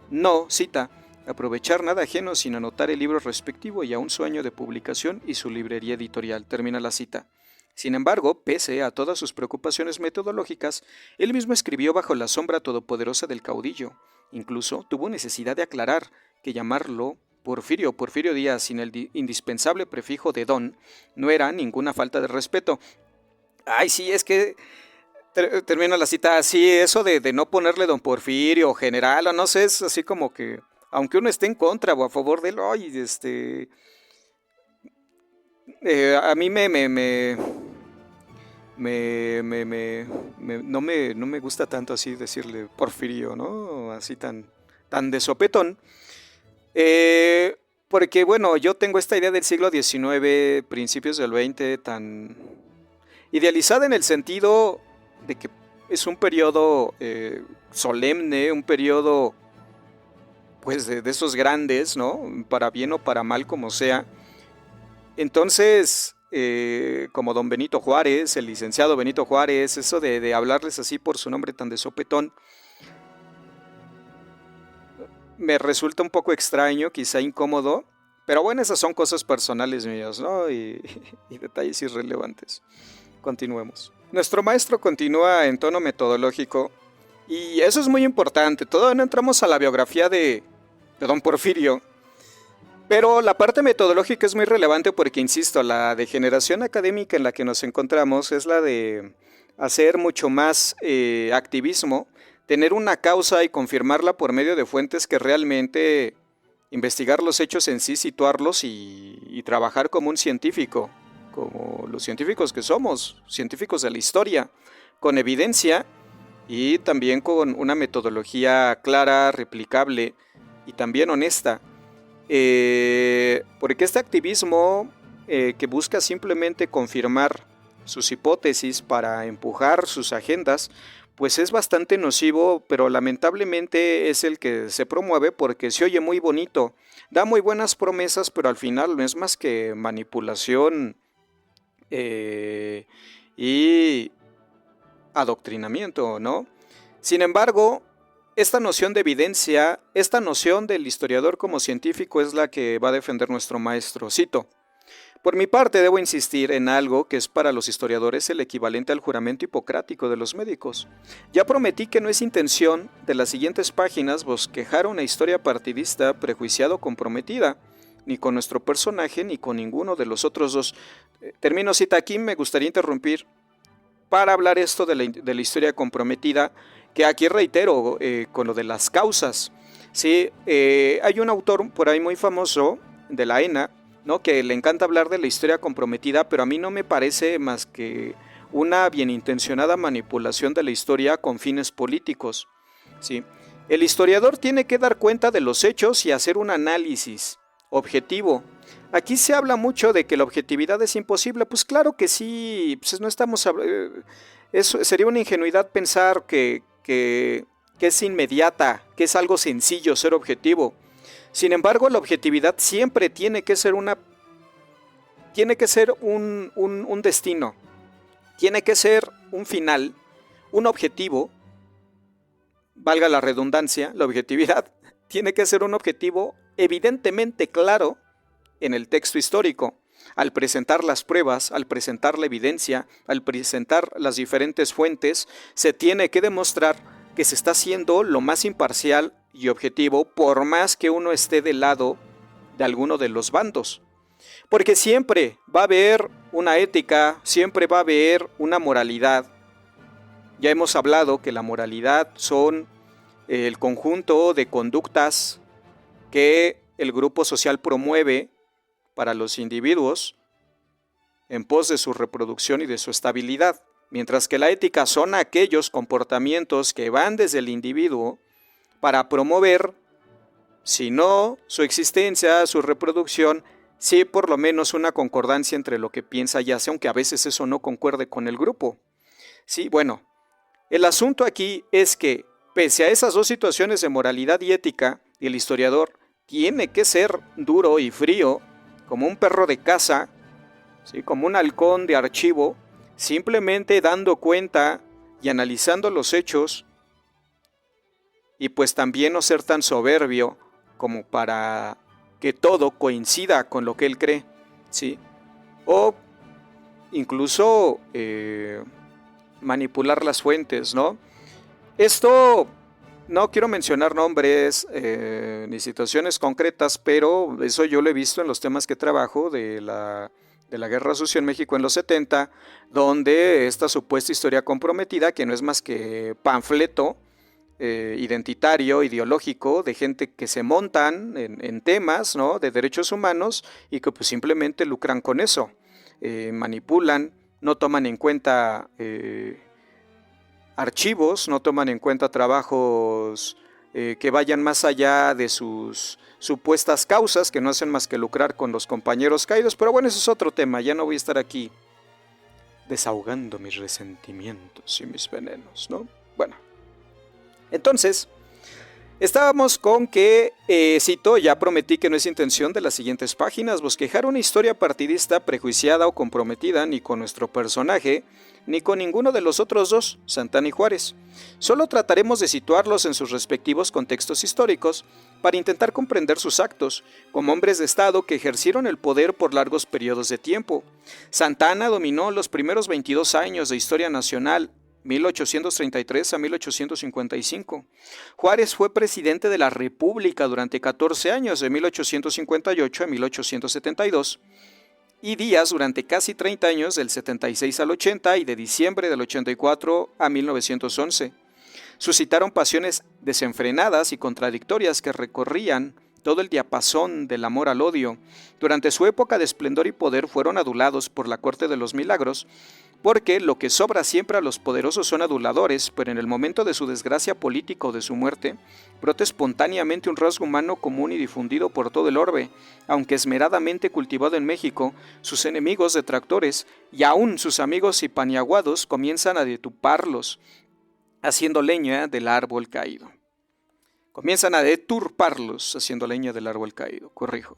Speaker 1: No, cita, aprovechar nada ajeno sin anotar el libro respectivo y aún su año de publicación y su librería editorial, termina la cita. Sin embargo, pese a todas sus preocupaciones metodológicas, él mismo escribió bajo la sombra todopoderosa del caudillo. Incluso tuvo necesidad de aclarar que llamarlo Porfirio Díaz sin el indispensable prefijo de don no era ninguna falta de respeto. Ay, sí, es que termina la cita así, eso de no ponerle don Porfirio o general, o no sé, es así como que, aunque uno esté en contra o a favor de él, ay, a mí no me gusta tanto así decirle Porfirio, ¿no? Así tan de sopetón. Porque bueno, yo tengo esta idea del siglo XIX, principios del XX, tan idealizada en el sentido de que es un periodo solemne, un periodo pues de esos grandes, ¿no? Para bien o para mal como sea. Entonces, como don Benito Juárez, el licenciado Benito Juárez, eso de hablarles así por su nombre tan de sopetón, me resulta un poco extraño, quizá incómodo, pero bueno, esas son cosas personales mías, ¿no? Y detalles irrelevantes. Continuemos. Nuestro maestro continúa en tono metodológico, y eso es muy importante. Todavía no entramos a la biografía de don Porfirio, pero la parte metodológica es muy relevante porque, insisto, la degeneración académica en la que nos encontramos es la de hacer mucho más activismo, tener una causa y confirmarla por medio de fuentes que realmente investigar los hechos en sí, situarlos y trabajar como un científico, como los científicos que somos, científicos de la historia, con evidencia y también con una metodología clara, replicable y también honesta. Porque este activismo que busca simplemente confirmar sus hipótesis para empujar sus agendas, pues es bastante nocivo, pero lamentablemente es el que se promueve porque se oye muy bonito, da muy buenas promesas, pero al final no es más que manipulación y adoctrinamiento, ¿no? Sin embargo, esta noción de evidencia, esta noción del historiador como científico es la que va a defender nuestro maestro. Cito: por mi parte debo insistir en algo que es para los historiadores el equivalente al juramento hipocrático de los médicos. Ya prometí que no es intención de las siguientes páginas bosquejar una historia partidista, prejuiciada o comprometida, ni con nuestro personaje ni con ninguno de los otros dos. Termino cita aquí, me gustaría interrumpir para hablar esto de la historia comprometida, que aquí reitero con lo de las causas. Sí, hay un autor por ahí muy famoso de la ENA, ¿no?, que le encanta hablar de la historia comprometida, pero a mí no me parece más que una bienintencionada manipulación de la historia con fines políticos. ¿Sí? El historiador tiene que dar cuenta de los hechos y hacer un análisis objetivo. Aquí se habla mucho de que la objetividad es imposible. Pues claro que sí, pues no estamos... Eso sería una ingenuidad pensar que es inmediata, que es algo sencillo ser objetivo. Sin embargo, la objetividad siempre tiene que ser un destino, tiene que ser un final, un objetivo, valga la redundancia, la objetividad tiene que ser un objetivo evidentemente claro en el texto histórico. Al presentar las pruebas, al presentar la evidencia, al presentar las diferentes fuentes, se tiene que demostrar que se está haciendo lo más imparcial y objetivo, por más que uno esté del lado de alguno de los bandos. Porque siempre va a haber una ética, siempre va a haber una moralidad. Ya hemos hablado que la moralidad son el conjunto de conductas que el grupo social promueve para los individuos en pos de su reproducción y de su estabilidad, mientras que la ética son aquellos comportamientos que van desde el individuo para promover, si no su existencia, su reproducción, sí por lo menos una concordancia entre lo que piensa y hace, aunque a veces eso no concuerde con el grupo. Sí, bueno, el asunto aquí es que, pese a esas dos situaciones de moralidad y ética, el historiador tiene que ser duro y frío, como un perro de caza, ¿sí?, como un halcón de archivo, simplemente dando cuenta y analizando los hechos, y pues también no ser tan soberbio como para que todo coincida con lo que él cree, ¿sí? O incluso manipular las fuentes, ¿no? Esto, no quiero mencionar nombres ni situaciones concretas, pero eso yo lo he visto en los temas que trabajo de la Guerra Sucia en México en los 70, donde esta supuesta historia comprometida, que no es más que panfleto identitario, ideológico, de gente que se montan en temas, ¿no?, de derechos humanos y que pues simplemente lucran con eso, manipulan, no toman en cuenta archivos, no toman en cuenta trabajos que vayan más allá de sus supuestas causas, que no hacen más que lucrar con los compañeros caídos. Pero bueno, eso es otro tema, ya no voy a estar aquí desahogando mis resentimientos y mis venenos, ¿no? Bueno, entonces, estábamos con que, cito, ya prometí que no es intención de las siguientes páginas bosquejar una historia partidista, prejuiciada o comprometida ni con nuestro personaje, ni con ninguno de los otros dos, Santana y Juárez. Solo trataremos de situarlos en sus respectivos contextos históricos para intentar comprender sus actos, como hombres de Estado que ejercieron el poder por largos periodos de tiempo. Santana dominó los primeros 22 años de historia nacional, 1833 a 1855. Juárez fue presidente de la República durante 14 años, de 1858 a 1872, y Díaz durante casi 30 años, del 76 al 80 y de diciembre del 84 a 1911. Suscitaron pasiones desenfrenadas y contradictorias que recorrían todo el diapasón del amor al odio. Durante su época de esplendor y poder fueron adulados por la corte de los milagros, porque lo que sobra siempre a los poderosos son aduladores, pero en el momento de su desgracia política o de su muerte, brota espontáneamente un rasgo humano común y difundido por todo el orbe, aunque esmeradamente cultivado en México, sus enemigos detractores y aún sus amigos y paniaguados comienzan a deturparlos, haciendo leña del árbol caído. Comienzan a deturparlos, haciendo leña del árbol caído, corrijo.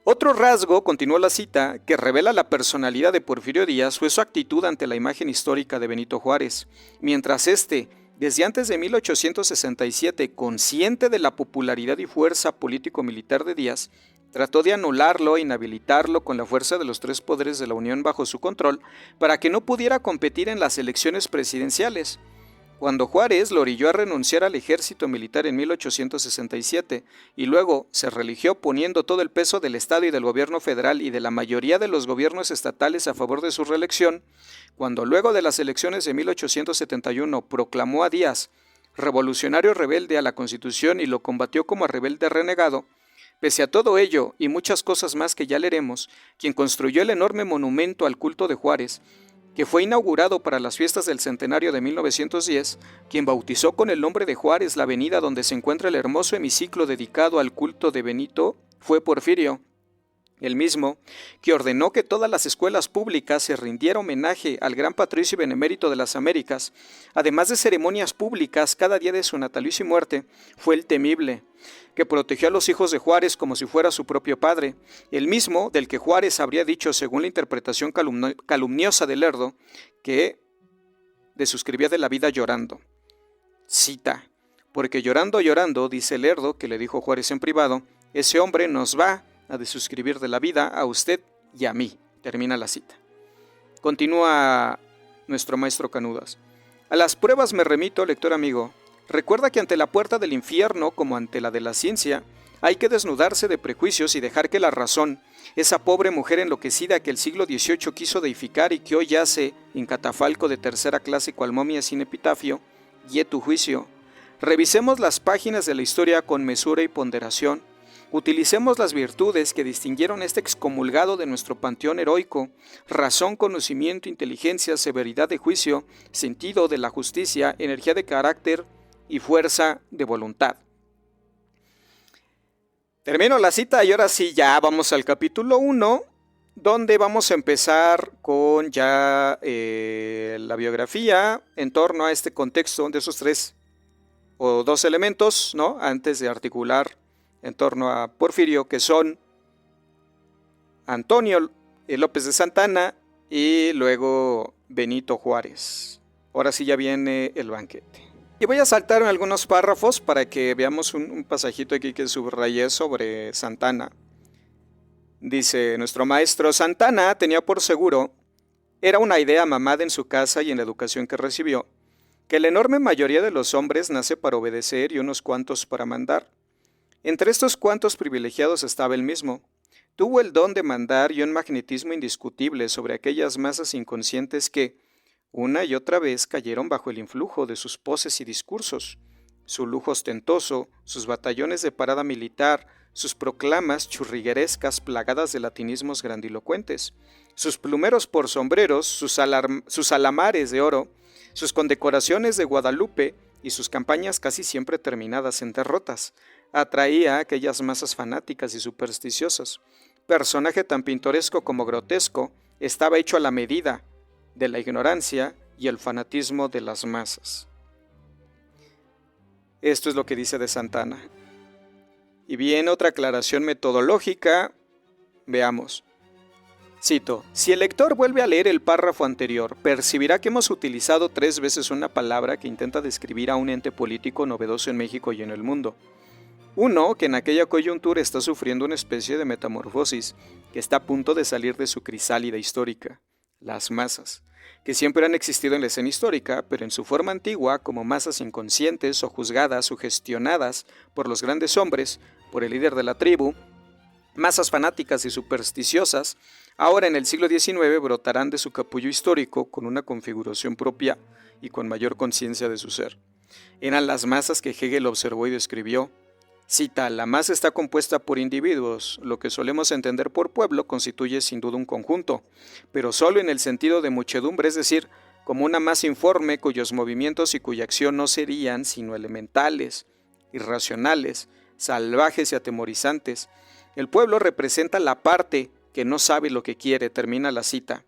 Speaker 1: Otro rasgo, continuó la cita, que revela la personalidad de Porfirio Díaz fue su actitud ante la imagen histórica de Benito Juárez. Mientras éste, desde antes de 1867, consciente de la popularidad y fuerza político-militar de Díaz, trató de anularlo e inhabilitarlo con la fuerza de los tres poderes de la Unión bajo su control para que no pudiera competir en las elecciones presidenciales. Cuando Juárez lo orilló a renunciar al ejército militar en 1867 y luego se religió poniendo todo el peso del Estado y del gobierno federal y de la mayoría de los gobiernos estatales a favor de su reelección, cuando luego de las elecciones de 1871 proclamó a Díaz revolucionario rebelde a la Constitución y lo combatió como a rebelde renegado, pese a todo ello y muchas cosas más que ya leeremos, quien construyó el enorme monumento al culto de Juárez, que fue inaugurado para las fiestas del centenario de 1910, quien bautizó con el nombre de Juárez la avenida donde se encuentra el hermoso hemiciclo dedicado al culto de Benito, fue Porfirio, el mismo que ordenó que todas las escuelas públicas se rindiera homenaje al gran patricio y benemérito de las Américas, además de ceremonias públicas cada día de su natalicio y muerte. Fue el temible, que protegió a los hijos de Juárez como si fuera su propio padre, el mismo del que Juárez habría dicho, según la interpretación calumniosa de Lerdo, que desuscribía de la vida llorando. Cita: porque llorando, llorando, dice Lerdo, que le dijo Juárez en privado, ese hombre nos va a desuscribir de la vida a usted y a mí. Termina la cita. Continúa nuestro maestro Canudas. A las pruebas me remito, lector amigo. Recuerda que ante la puerta del infierno, como ante la de la ciencia, hay que desnudarse de prejuicios y dejar que la razón, esa pobre mujer enloquecida que el siglo XVIII quiso deificar y que hoy yace en catafalco de tercera clase cual momia sin epitafio, guíe tu juicio. Revisemos las páginas de la historia con mesura y ponderación. Utilicemos las virtudes que distinguieron a este excomulgado de nuestro panteón heroico: razón, conocimiento, inteligencia, severidad de juicio, sentido de la justicia, energía de carácter y fuerza de voluntad. Termino la cita y ahora sí ya vamos al capítulo 1, donde vamos a empezar con ya la biografía en torno a este contexto de esos tres o dos elementos, ¿no? Antes de articular en torno a Porfirio, que son Antonio López de Santana y luego Benito Juárez. Ahora sí ya viene el banquete. Y voy a saltar en algunos párrafos para que veamos un pasajito aquí que subrayé sobre Santana. Dice nuestro maestro: Santana tenía por seguro, era una idea mamada en su casa y en la educación que recibió, que la enorme mayoría de los hombres nace para obedecer y unos cuantos para mandar. Entre estos cuantos privilegiados estaba él mismo. Tuvo el don de mandar y un magnetismo indiscutible sobre aquellas masas inconscientes que, una y otra vez, cayeron bajo el influjo de sus poses y discursos, su lujo ostentoso, sus batallones de parada militar, sus proclamas churriguerescas plagadas de latinismos grandilocuentes, sus plumeros por sombreros, sus alamares de oro, sus condecoraciones de Guadalupe y sus campañas casi siempre terminadas en derrotas. Atraía a aquellas masas fanáticas y supersticiosas. Personaje tan pintoresco como grotesco, estaba hecho a la medida de la ignorancia y el fanatismo de las masas. Esto es lo que dice de Santana. Y viene otra aclaración metodológica. Veamos. Cito: si el lector vuelve a leer el párrafo anterior, percibirá que hemos utilizado 3 veces una palabra que intenta describir a un ente político novedoso en México y en el mundo. Uno que en aquella coyuntura está sufriendo una especie de metamorfosis, que está a punto de salir de su crisálida histórica: las masas, que siempre han existido en la escena histórica, pero en su forma antigua como masas inconscientes o juzgadas, sugestionadas por los grandes hombres, por el líder de la tribu, masas fanáticas y supersticiosas. Ahora en el siglo XIX brotarán de su capullo histórico con una configuración propia y con mayor conciencia de su ser. Eran las masas que Hegel observó y describió. Cita: la masa está compuesta por individuos. Lo que solemos entender por pueblo constituye sin duda un conjunto, pero solo en el sentido de muchedumbre, es decir, como una masa informe cuyos movimientos y cuya acción no serían sino elementales, irracionales, salvajes y atemorizantes. El pueblo representa la parte que no sabe lo que quiere. Termina la cita.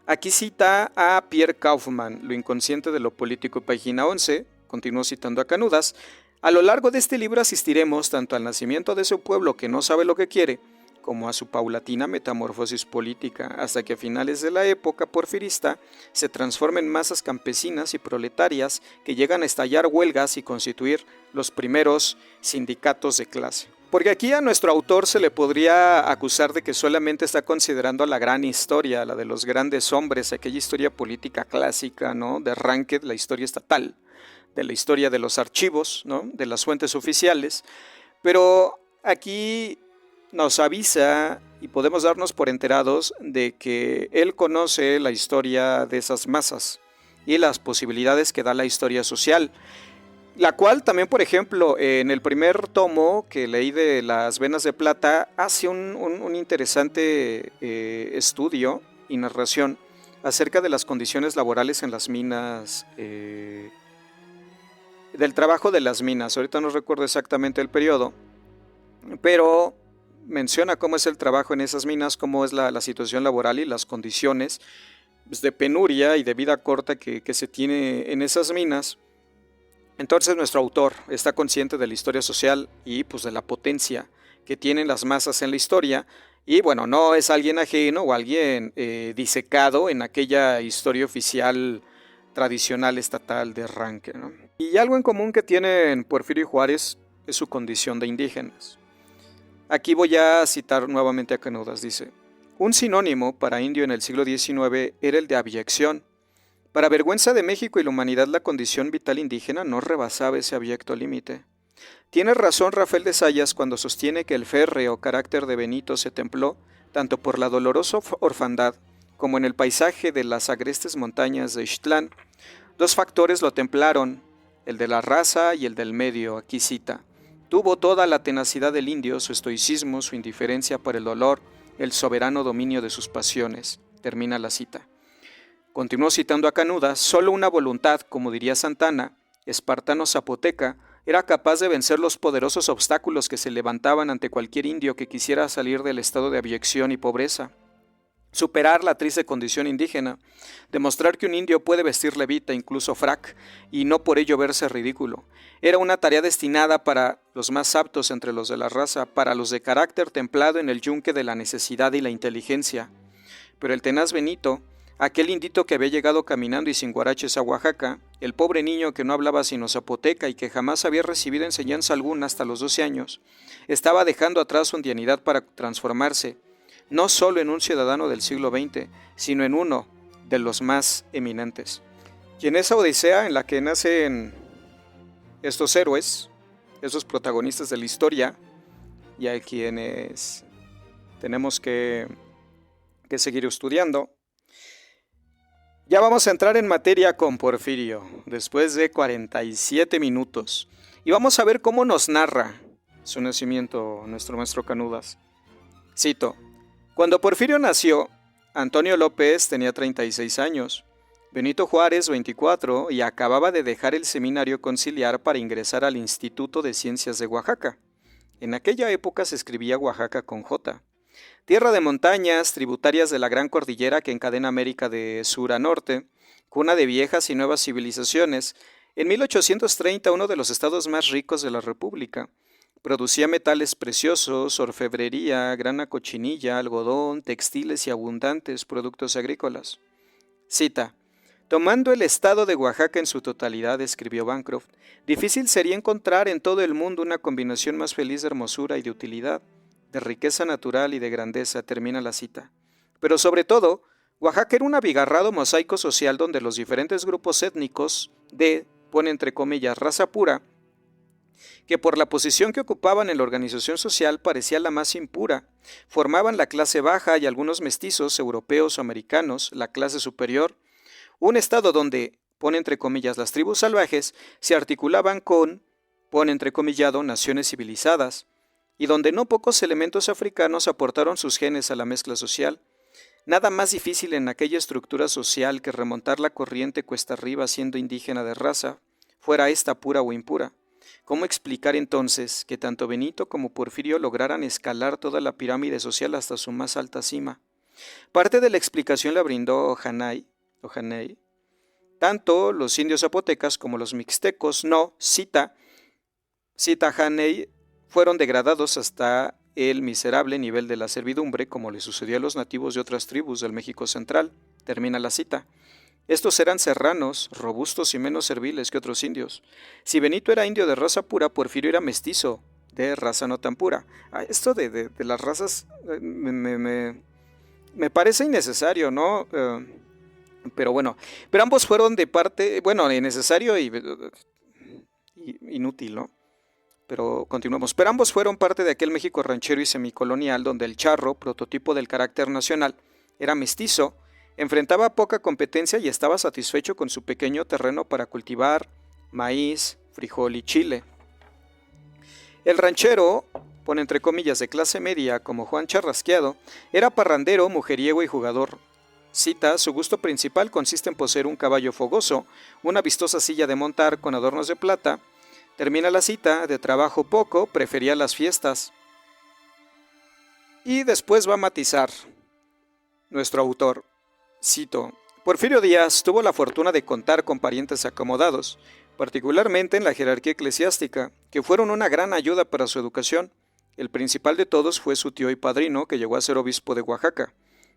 Speaker 1: Aquí cita a Pierre Kaufmann, Lo inconsciente de lo político, página 11. Continúo citando a Canudas. A lo largo de este libro asistiremos tanto al nacimiento de ese pueblo que no sabe lo que quiere, como a su paulatina metamorfosis política, hasta que a finales de la época porfirista se transformen en masas campesinas y proletarias que llegan a estallar huelgas y constituir los primeros sindicatos de clase. Porque aquí a nuestro autor se le podría acusar de que solamente está considerando la gran historia, la de los grandes hombres, aquella historia política clásica, ¿no? De arranque de la historia estatal, de la historia de los archivos, ¿no? De las fuentes oficiales. Pero aquí nos avisa y podemos darnos por enterados de que él conoce la historia de esas masas y las posibilidades que da la historia social. La cual también, por ejemplo, en el primer tomo que leí de Las Venas de Plata, hace un interesante estudio y narración acerca de las condiciones laborales en las minas, del trabajo de las minas. Ahorita no recuerdo exactamente el periodo, pero menciona cómo es el trabajo en esas minas, cómo es la situación laboral y las condiciones pues, de penuria y de vida corta que se tiene en esas minas. Entonces nuestro autor está consciente de la historia social y pues de la potencia que tienen las masas en la historia y bueno, no es alguien ajeno o alguien disecado en aquella historia oficial tradicional estatal de arranque, ¿no? Y algo en común que tienen Porfirio y Juárez es su condición de indígenas. Aquí voy a citar nuevamente a Canudas, dice, un sinónimo para indio en el siglo XIX era el de abyección. Para vergüenza de México y la humanidad, la condición vital indígena no rebasaba ese abyecto límite. Tiene razón Rafael de Sayas cuando sostiene que el férreo carácter de Benito se templó tanto por la dolorosa orfandad como en el paisaje de las agrestes montañas de Ixtlán. Dos factores lo templaron, el de la raza y el del medio, aquí cita. Tuvo toda la tenacidad del indio, su estoicismo, su indiferencia por el dolor, el soberano dominio de sus pasiones. Termina la cita. Continuó citando a Canudas, solo una voluntad, como diría Santana, espartano zapoteca, era capaz de vencer los poderosos obstáculos que se levantaban ante cualquier indio que quisiera salir del estado de abyección y pobreza. Superar la triste condición indígena, demostrar que un indio puede vestir levita, incluso frac, y no por ello verse ridículo, era una tarea destinada para los más aptos entre los de la raza, para los de carácter templado en el yunque de la necesidad y la inteligencia. Pero el tenaz Benito, aquel indito que había llegado caminando y sin guaraches a Oaxaca, el pobre niño que no hablaba sino zapoteca y que jamás había recibido enseñanza alguna hasta los 12 años, estaba dejando atrás su indianidad para transformarse, no solo en un ciudadano del siglo XX, sino en uno de los más eminentes. Y en esa odisea en la que nacen estos héroes, esos protagonistas de la historia, y a quienes tenemos que seguir estudiando, ya vamos a entrar en materia con Porfirio, después de 47 minutos, y vamos a ver cómo nos narra su nacimiento nuestro maestro Canudas. Cito, cuando Porfirio nació, Antonio López tenía 36 años, Benito Juárez 24 y acababa de dejar el seminario conciliar para ingresar al Instituto de Ciencias de Oaxaca. En aquella época se escribía Oaxaca con J. Tierra de montañas, tributarias de la gran cordillera que encadena América de sur a norte, cuna de viejas y nuevas civilizaciones, en 1830 uno de los estados más ricos de la República. Producía metales preciosos, orfebrería, grana cochinilla, algodón, textiles y abundantes productos agrícolas. Cita. Tomando el estado de Oaxaca en su totalidad, escribió Bancroft, difícil sería encontrar en todo el mundo una combinación más feliz de hermosura y de utilidad, de riqueza natural y de grandeza, termina la cita. Pero sobre todo, Oaxaca era un abigarrado mosaico social donde los diferentes grupos étnicos de, pone entre comillas, raza pura, que por la posición que ocupaban en la organización social parecía la más impura, formaban la clase baja y algunos mestizos, europeos o americanos, la clase superior, un estado donde, pone entre comillas, las tribus salvajes se articulaban con, pone entrecomillado, naciones civilizadas, y donde no pocos elementos africanos aportaron sus genes a la mezcla social. Nada más difícil en aquella estructura social que remontar la corriente cuesta arriba siendo indígena de raza, fuera esta pura o impura. ¿Cómo explicar entonces que tanto Benito como Porfirio lograran escalar toda la pirámide social hasta su más alta cima? Parte de la explicación la brindó Hanay. Tanto los indios zapotecas como los mixtecos cita Hanay, fueron degradados hasta el miserable nivel de la servidumbre, como le sucedió a los nativos de otras tribus del México central. Termina la cita. Estos eran serranos, robustos y menos serviles que otros indios. Si Benito era indio de raza pura, Porfirio era mestizo, de raza no tan pura. Esto de las razas me parece innecesario, ¿no? Pero bueno, pero ambos fueron de parte, bueno, innecesario y inútil, ¿no? Pero continuamos. Pero ambos fueron parte de aquel México ranchero y semicolonial donde el charro, prototipo del carácter nacional, era mestizo, enfrentaba poca competencia y estaba satisfecho con su pequeño terreno para cultivar maíz, frijol y chile. El ranchero, pone entre comillas de clase media como Juan Charrasqueado, era parrandero, mujeriego y jugador. Cita, su gusto principal consiste en poseer un caballo fogoso, una vistosa silla de montar con adornos de plata. Termina la cita, de trabajo poco, prefería las fiestas. Y después va a matizar nuestro autor. Cito, Porfirio Díaz tuvo la fortuna de contar con parientes acomodados, particularmente en la jerarquía eclesiástica, que fueron una gran ayuda para su educación. El principal de todos fue su tío y padrino, que llegó a ser obispo de Oaxaca.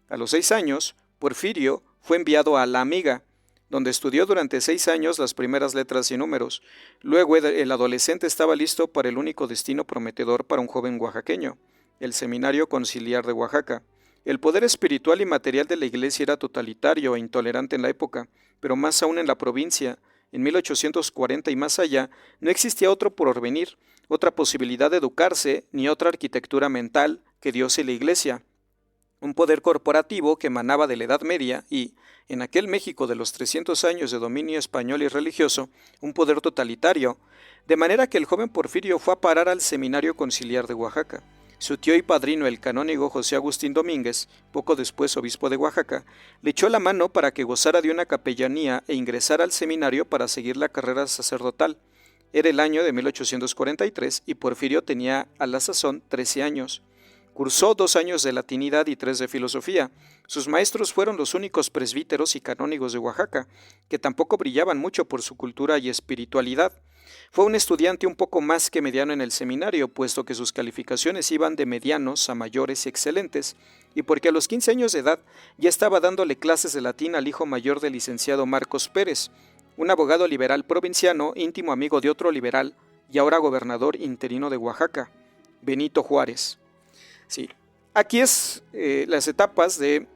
Speaker 1: A los 6 años, Porfirio fue enviado a La Amiga, donde estudió durante 6 años las primeras letras y números. Luego el adolescente estaba listo para el único destino prometedor para un joven oaxaqueño, el Seminario Conciliar de Oaxaca. El poder espiritual y material de la iglesia era totalitario e intolerante en la época, pero más aún en la provincia. En 1840 y más allá, no existía otro porvenir, otra posibilidad de educarse, ni otra arquitectura mental que Dios y la iglesia. Un poder corporativo que emanaba de la Edad Media y, en aquel México de los 300 años de dominio español y religioso, un poder totalitario, de manera que el joven Porfirio fue a parar al Seminario Conciliar de Oaxaca. Su tío y padrino, el canónigo José Agustín Domínguez, poco después obispo de Oaxaca, le echó la mano para que gozara de una capellanía e ingresara al seminario para seguir la carrera sacerdotal. Era el año de 1843 y Porfirio tenía a la sazón 13 años. Cursó 2 años de latinidad y 3 de filosofía. Sus maestros fueron los únicos presbíteros y canónigos de Oaxaca, que tampoco brillaban mucho por su cultura y espiritualidad. Fue un estudiante un poco más que mediano en el seminario, puesto que sus calificaciones iban de medianos a mayores y excelentes, y porque a los 15 años de edad ya estaba dándole clases de latín al hijo mayor del licenciado Marcos Pérez, un abogado liberal provinciano, íntimo amigo de otro liberal y ahora gobernador interino de Oaxaca, Benito Juárez. Sí, aquí es las etapas de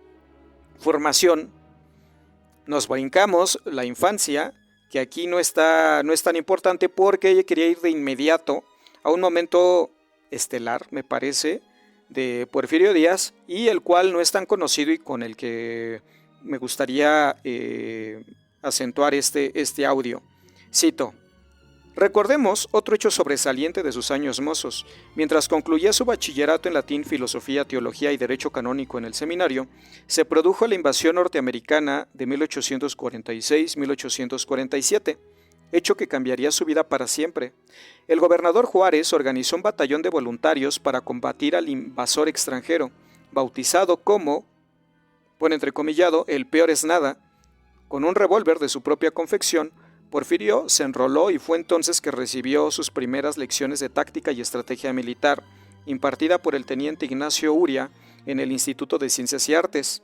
Speaker 1: formación. Nos brincamos la infancia, que aquí no es tan importante porque ella quería ir de inmediato a un momento estelar, me parece, de Porfirio Díaz, y el cual no es tan conocido y con el que me gustaría acentuar este audio. Cito. Recordemos otro hecho sobresaliente de sus años mozos. Mientras concluía su bachillerato en latín, filosofía, teología y derecho canónico en el seminario, se produjo la invasión norteamericana de 1846-1847, hecho que cambiaría su vida para siempre. El gobernador Juárez organizó un batallón de voluntarios para combatir al invasor extranjero, bautizado como, pone entrecomillado, el peor es nada. Con un revólver de su propia confección, Porfirio se enroló y fue entonces que recibió sus primeras lecciones de táctica y estrategia militar, impartida por el teniente Ignacio Uria en el Instituto de Ciencias y Artes.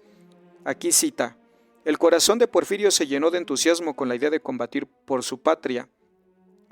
Speaker 1: Aquí cita, el corazón de Porfirio se llenó de entusiasmo con la idea de combatir por su patria.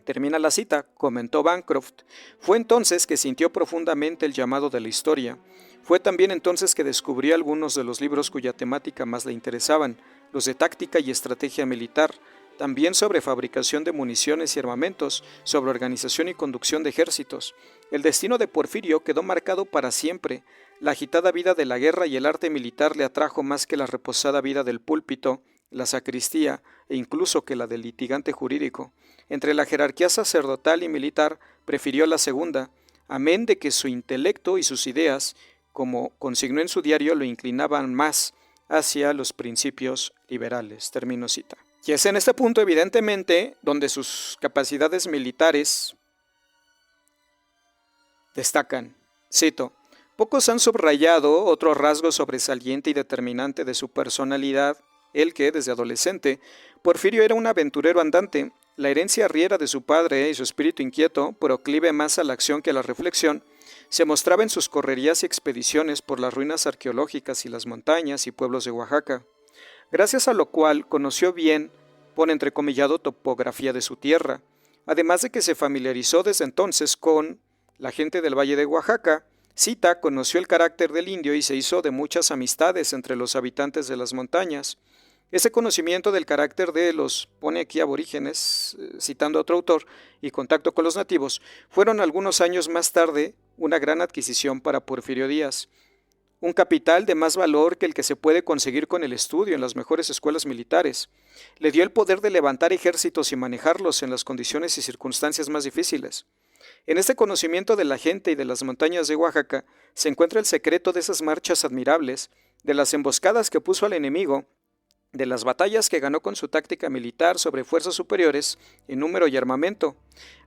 Speaker 1: Termina la cita, comentó Bancroft. Fue entonces que sintió profundamente el llamado de la historia. Fue también entonces que descubrió algunos de los libros cuya temática más le interesaban, los de táctica y estrategia militar, también sobre fabricación de municiones y armamentos, sobre organización y conducción de ejércitos. El destino de Porfirio quedó marcado para siempre. La agitada vida de la guerra y el arte militar le atrajo más que la reposada vida del púlpito, la sacristía e incluso que la del litigante jurídico. Entre la jerarquía sacerdotal y militar prefirió la segunda, amén de que su intelecto y sus ideas, como consignó en su diario, lo inclinaban más hacia los principios liberales. Termino cita. Y es en este punto, evidentemente, donde sus capacidades militares destacan. Cito, pocos han subrayado otro rasgo sobresaliente y determinante de su personalidad, el que, desde adolescente, Porfirio era un aventurero andante. La herencia arriera de su padre y su espíritu inquieto, proclive más a la acción que a la reflexión, se mostraba en sus correrías y expediciones por las ruinas arqueológicas y las montañas y pueblos de Oaxaca, gracias a lo cual conoció bien, pone entrecomillado, topografía de su tierra, además de que se familiarizó desde entonces con la gente del Valle de Oaxaca, Cita conoció el carácter del indio y se hizo de muchas amistades entre los habitantes de las montañas. Ese conocimiento del carácter de los, pone aquí aborígenes, citando a otro autor, y contacto con los nativos, fueron algunos años más tarde una gran adquisición para Porfirio Díaz. Un capital de más valor que el que se puede conseguir con el estudio en las mejores escuelas militares. Le dio el poder de levantar ejércitos y manejarlos en las condiciones y circunstancias más difíciles. En este conocimiento de la gente y de las montañas de Oaxaca se encuentra el secreto de esas marchas admirables, de las emboscadas que puso al enemigo, de las batallas que ganó con su táctica militar sobre fuerzas superiores en número y armamento,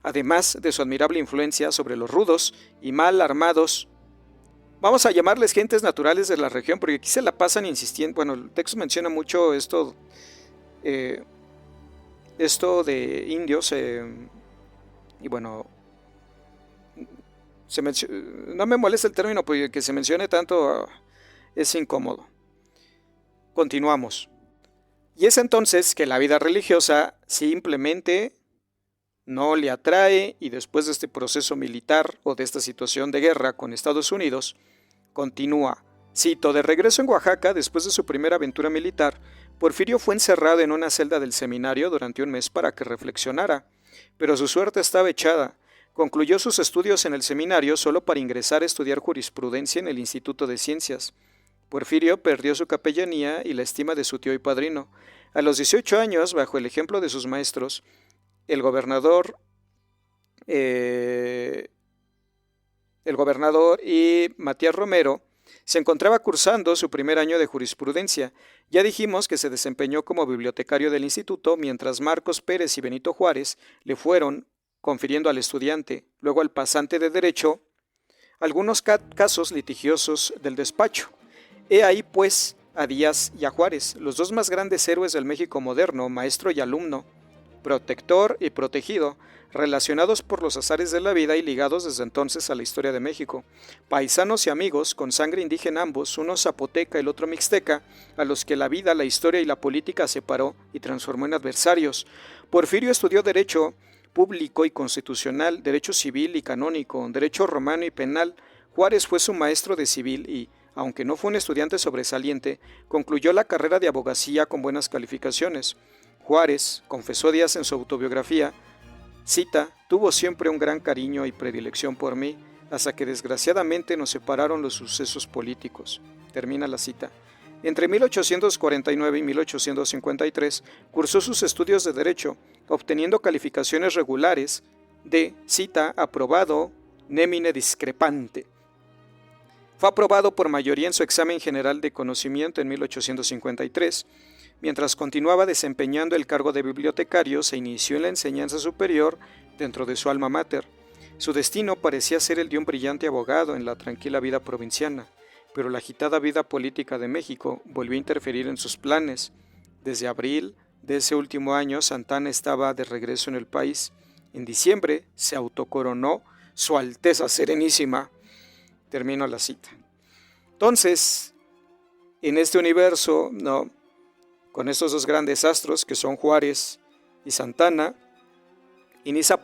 Speaker 1: además de su admirable influencia sobre los rudos y mal armados. Vamos a llamarles gentes naturales de la región, porque aquí se la pasan insistiendo. Bueno, el texto menciona mucho esto de indios, y bueno, no me molesta el término, porque que se mencione tanto es incómodo. Continuamos. Y es entonces que la vida religiosa simplemente no le atrae, y después de este proceso militar o de esta situación de guerra con Estados Unidos, continúa. Cito, de regreso en Oaxaca, después de su primera aventura militar, Porfirio fue encerrado en una celda del seminario durante un mes para que reflexionara, pero su suerte estaba echada. Concluyó sus estudios en el seminario solo para ingresar a estudiar jurisprudencia en el Instituto de Ciencias. Porfirio perdió su capellanía y la estima de su tío y padrino. A los 18 años, bajo el ejemplo de sus maestros, el gobernador y Matías Romero se encontraba cursando su primer año de jurisprudencia. Ya dijimos que se desempeñó como bibliotecario del instituto, mientras Marcos Pérez y Benito Juárez le fueron confiriendo al estudiante, luego al pasante de derecho, algunos casos litigiosos del despacho. He ahí, pues, a Díaz y a Juárez, los dos más grandes héroes del México moderno, maestro y alumno, protector y protegido, relacionados por los azares de la vida y ligados desde entonces a la historia de México, paisanos y amigos, con sangre indígena ambos, uno zapoteca y el otro mixteca, a los que la vida, la historia y la política separó y transformó en adversarios. Porfirio estudió Derecho Público y Constitucional, Derecho Civil y Canónico, Derecho Romano y Penal. Juárez fue su maestro de civil y, aunque no fue un estudiante sobresaliente, concluyó la carrera de abogacía con buenas calificaciones. Juárez, confesó Díaz en su autobiografía, cita, tuvo siempre un gran cariño y predilección por mí, hasta que desgraciadamente nos separaron los sucesos políticos. Termina la cita. Entre 1849 y 1853 cursó sus estudios de Derecho, obteniendo calificaciones regulares de, cita, aprobado, nemine discrepante. Fue aprobado por mayoría en su examen general de conocimiento en 1853. Mientras continuaba desempeñando el cargo de bibliotecario, se inició en la enseñanza superior dentro de su alma mater. Su destino parecía ser el de un brillante abogado en la tranquila vida provinciana, pero la agitada vida política de México volvió a interferir en sus planes. Desde abril de ese último año, Santa Anna estaba de regreso en el país. En diciembre se autocoronó Su Alteza Serenísima. Termino la cita. Entonces, en este universo, con estos dos grandes astros que son Juárez y Santa Anna, inicia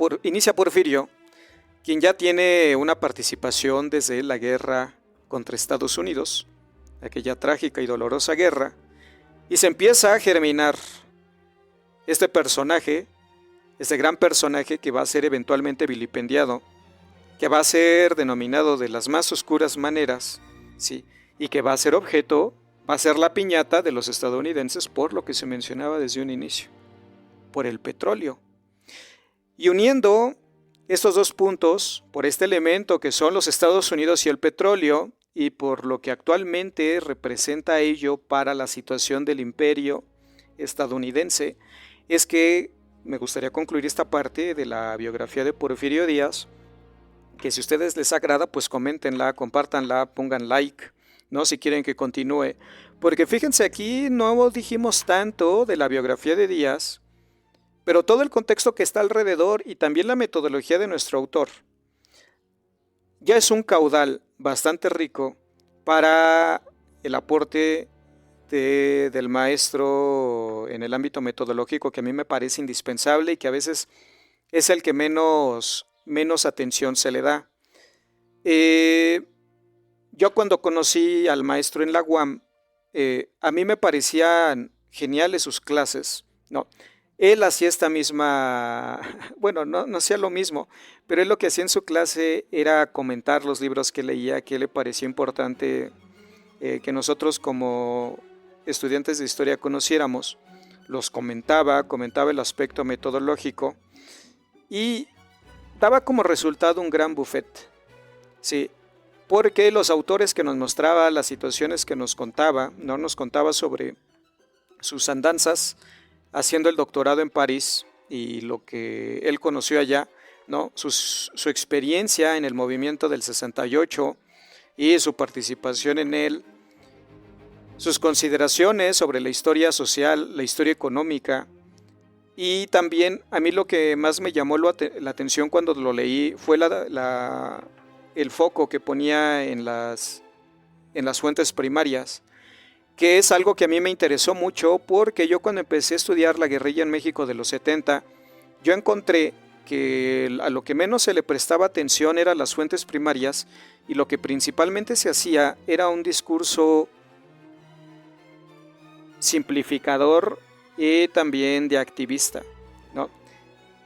Speaker 1: Porfirio, quien ya tiene una participación desde la guerra contra Estados Unidos, aquella trágica y dolorosa guerra, y se empieza a germinar este personaje, este gran personaje que va a ser eventualmente vilipendiado, que va a ser denominado de las más oscuras maneras, ¿sí? Y que va a ser objeto, va a ser la piñata de los estadounidenses por lo que se mencionaba desde un inicio, por el petróleo. Y uniendo estos dos puntos, por este elemento que son los Estados Unidos y el petróleo, y por lo que actualmente representa ello para la situación del imperio estadounidense, es que me gustaría concluir esta parte de la biografía de Porfirio Díaz, que si a ustedes les agrada, pues coméntenla, compártanla, pongan like, ¿no? Si quieren que continúe. Porque fíjense, aquí no dijimos tanto de la biografía de Díaz, pero todo el contexto que está alrededor y también la metodología de nuestro autor ya es un caudal bastante rico para el aporte del maestro en el ámbito metodológico, que a mí me parece indispensable y que a veces es el que menos atención se le da. Eh, yo cuando conocí al maestro en la UAM, a mí me parecían geniales sus clases, ¿no? Él hacía esta misma, bueno, no hacía lo mismo, pero él lo que hacía en su clase era comentar los libros que leía, que le parecía importante que nosotros como estudiantes de historia conociéramos, los comentaba el aspecto metodológico y daba como resultado un gran buffet, sí, porque los autores que nos mostraba, las situaciones que nos contaba, no nos contaba sobre sus andanzas haciendo el doctorado en París y lo que él conoció allá, ¿no? Su experiencia en el movimiento del 68 y su participación en él, sus consideraciones sobre la historia social, la historia económica, y también a mí lo que más me llamó la atención cuando lo leí fue el foco que ponía en las fuentes primarias, que es algo que a mí me interesó mucho porque yo cuando empecé a estudiar la guerrilla en México de los 70, yo encontré que a lo que menos se le prestaba atención eran las fuentes primarias y lo que principalmente se hacía era un discurso simplificador y también de activista, ¿no?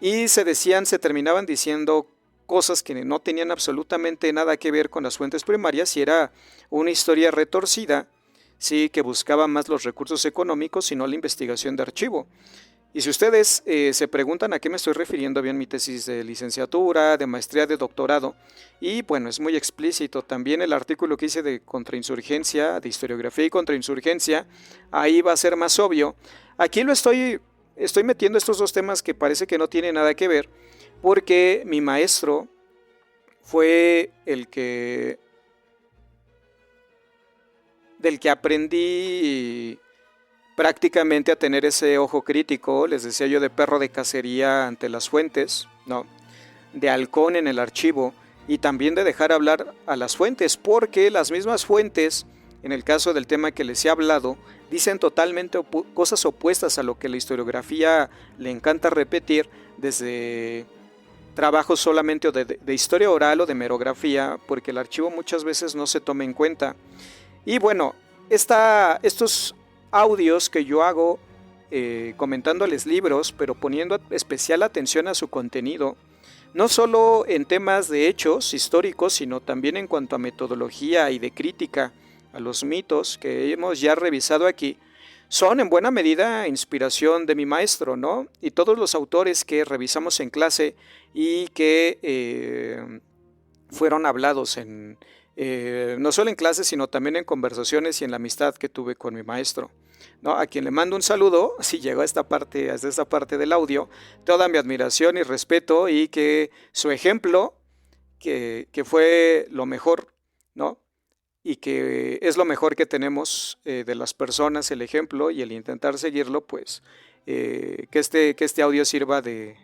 Speaker 1: Y se terminaban diciendo cosas que no tenían absolutamente nada que ver con las fuentes primarias y era una historia retorcida, sí, que buscaba más los recursos económicos y no la investigación de archivo. Y si ustedes se preguntan a qué me estoy refiriendo bien mi tesis de licenciatura, de maestría, de doctorado, y bueno, es muy explícito también el artículo que hice de contrainsurgencia, de historiografía y contrainsurgencia, ahí va a ser más obvio. Aquí estoy metiendo estos dos temas que parece que no tienen nada que ver, porque mi maestro fue del que aprendí prácticamente a tener ese ojo crítico, les decía yo, de perro de cacería ante las fuentes, ¿no? De halcón en el archivo y también de dejar hablar a las fuentes, porque las mismas fuentes, en el caso del tema que les he hablado, dicen totalmente cosas opuestas a lo que la historiografía le encanta repetir, desde trabajos solamente de historia oral o de merografía, porque el archivo muchas veces no se toma en cuenta. Y bueno, estos audios que yo hago comentándoles libros, pero poniendo especial atención a su contenido, no solo en temas de hechos históricos, sino también en cuanto a metodología y de crítica a los mitos que hemos ya revisado aquí, son en buena medida inspiración de mi maestro, ¿no? Y todos los autores que revisamos en clase y que fueron hablados no solo en clases, sino también en conversaciones y en la amistad que tuve con mi maestro, ¿no? A quien le mando un saludo, si llegó hasta esta parte del audio, toda mi admiración y respeto y que su ejemplo, que fue lo mejor, ¿no? Y que es lo mejor que tenemos de las personas, el ejemplo y el intentar seguirlo, pues que este audio sirva de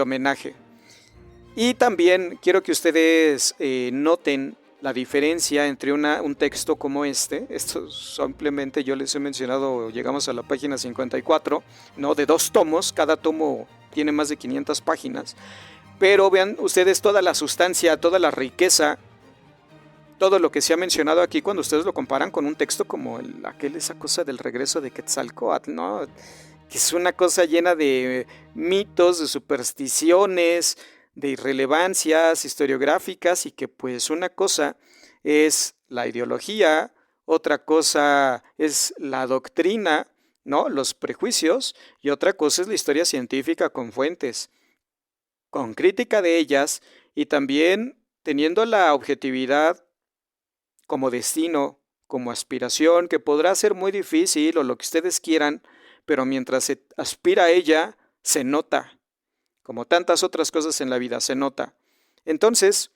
Speaker 1: homenaje. Y también quiero que ustedes noten la diferencia entre un texto como esto simplemente yo les he mencionado, llegamos a la página 54, ¿no? De 2 tomos, cada tomo tiene más de 500 páginas, pero vean ustedes toda la sustancia, toda la riqueza, todo lo que se ha mencionado aquí cuando ustedes lo comparan con un texto como esa cosa del regreso de Quetzalcóatl, ¿no? Que es una cosa llena de mitos, de supersticiones, de irrelevancias historiográficas y que pues una cosa es la ideología, otra cosa es la doctrina, ¿no? Los prejuicios y otra cosa es la historia científica con fuentes, con crítica de ellas y también teniendo la objetividad como destino, como aspiración, que podrá ser muy difícil o lo que ustedes quieran, pero mientras se aspira a ella, se nota, como tantas otras cosas en la vida, se nota. Entonces,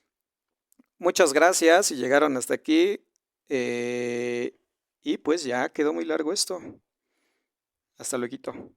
Speaker 1: muchas gracias si llegaron hasta aquí y pues ya quedó muy largo esto. Hasta luego.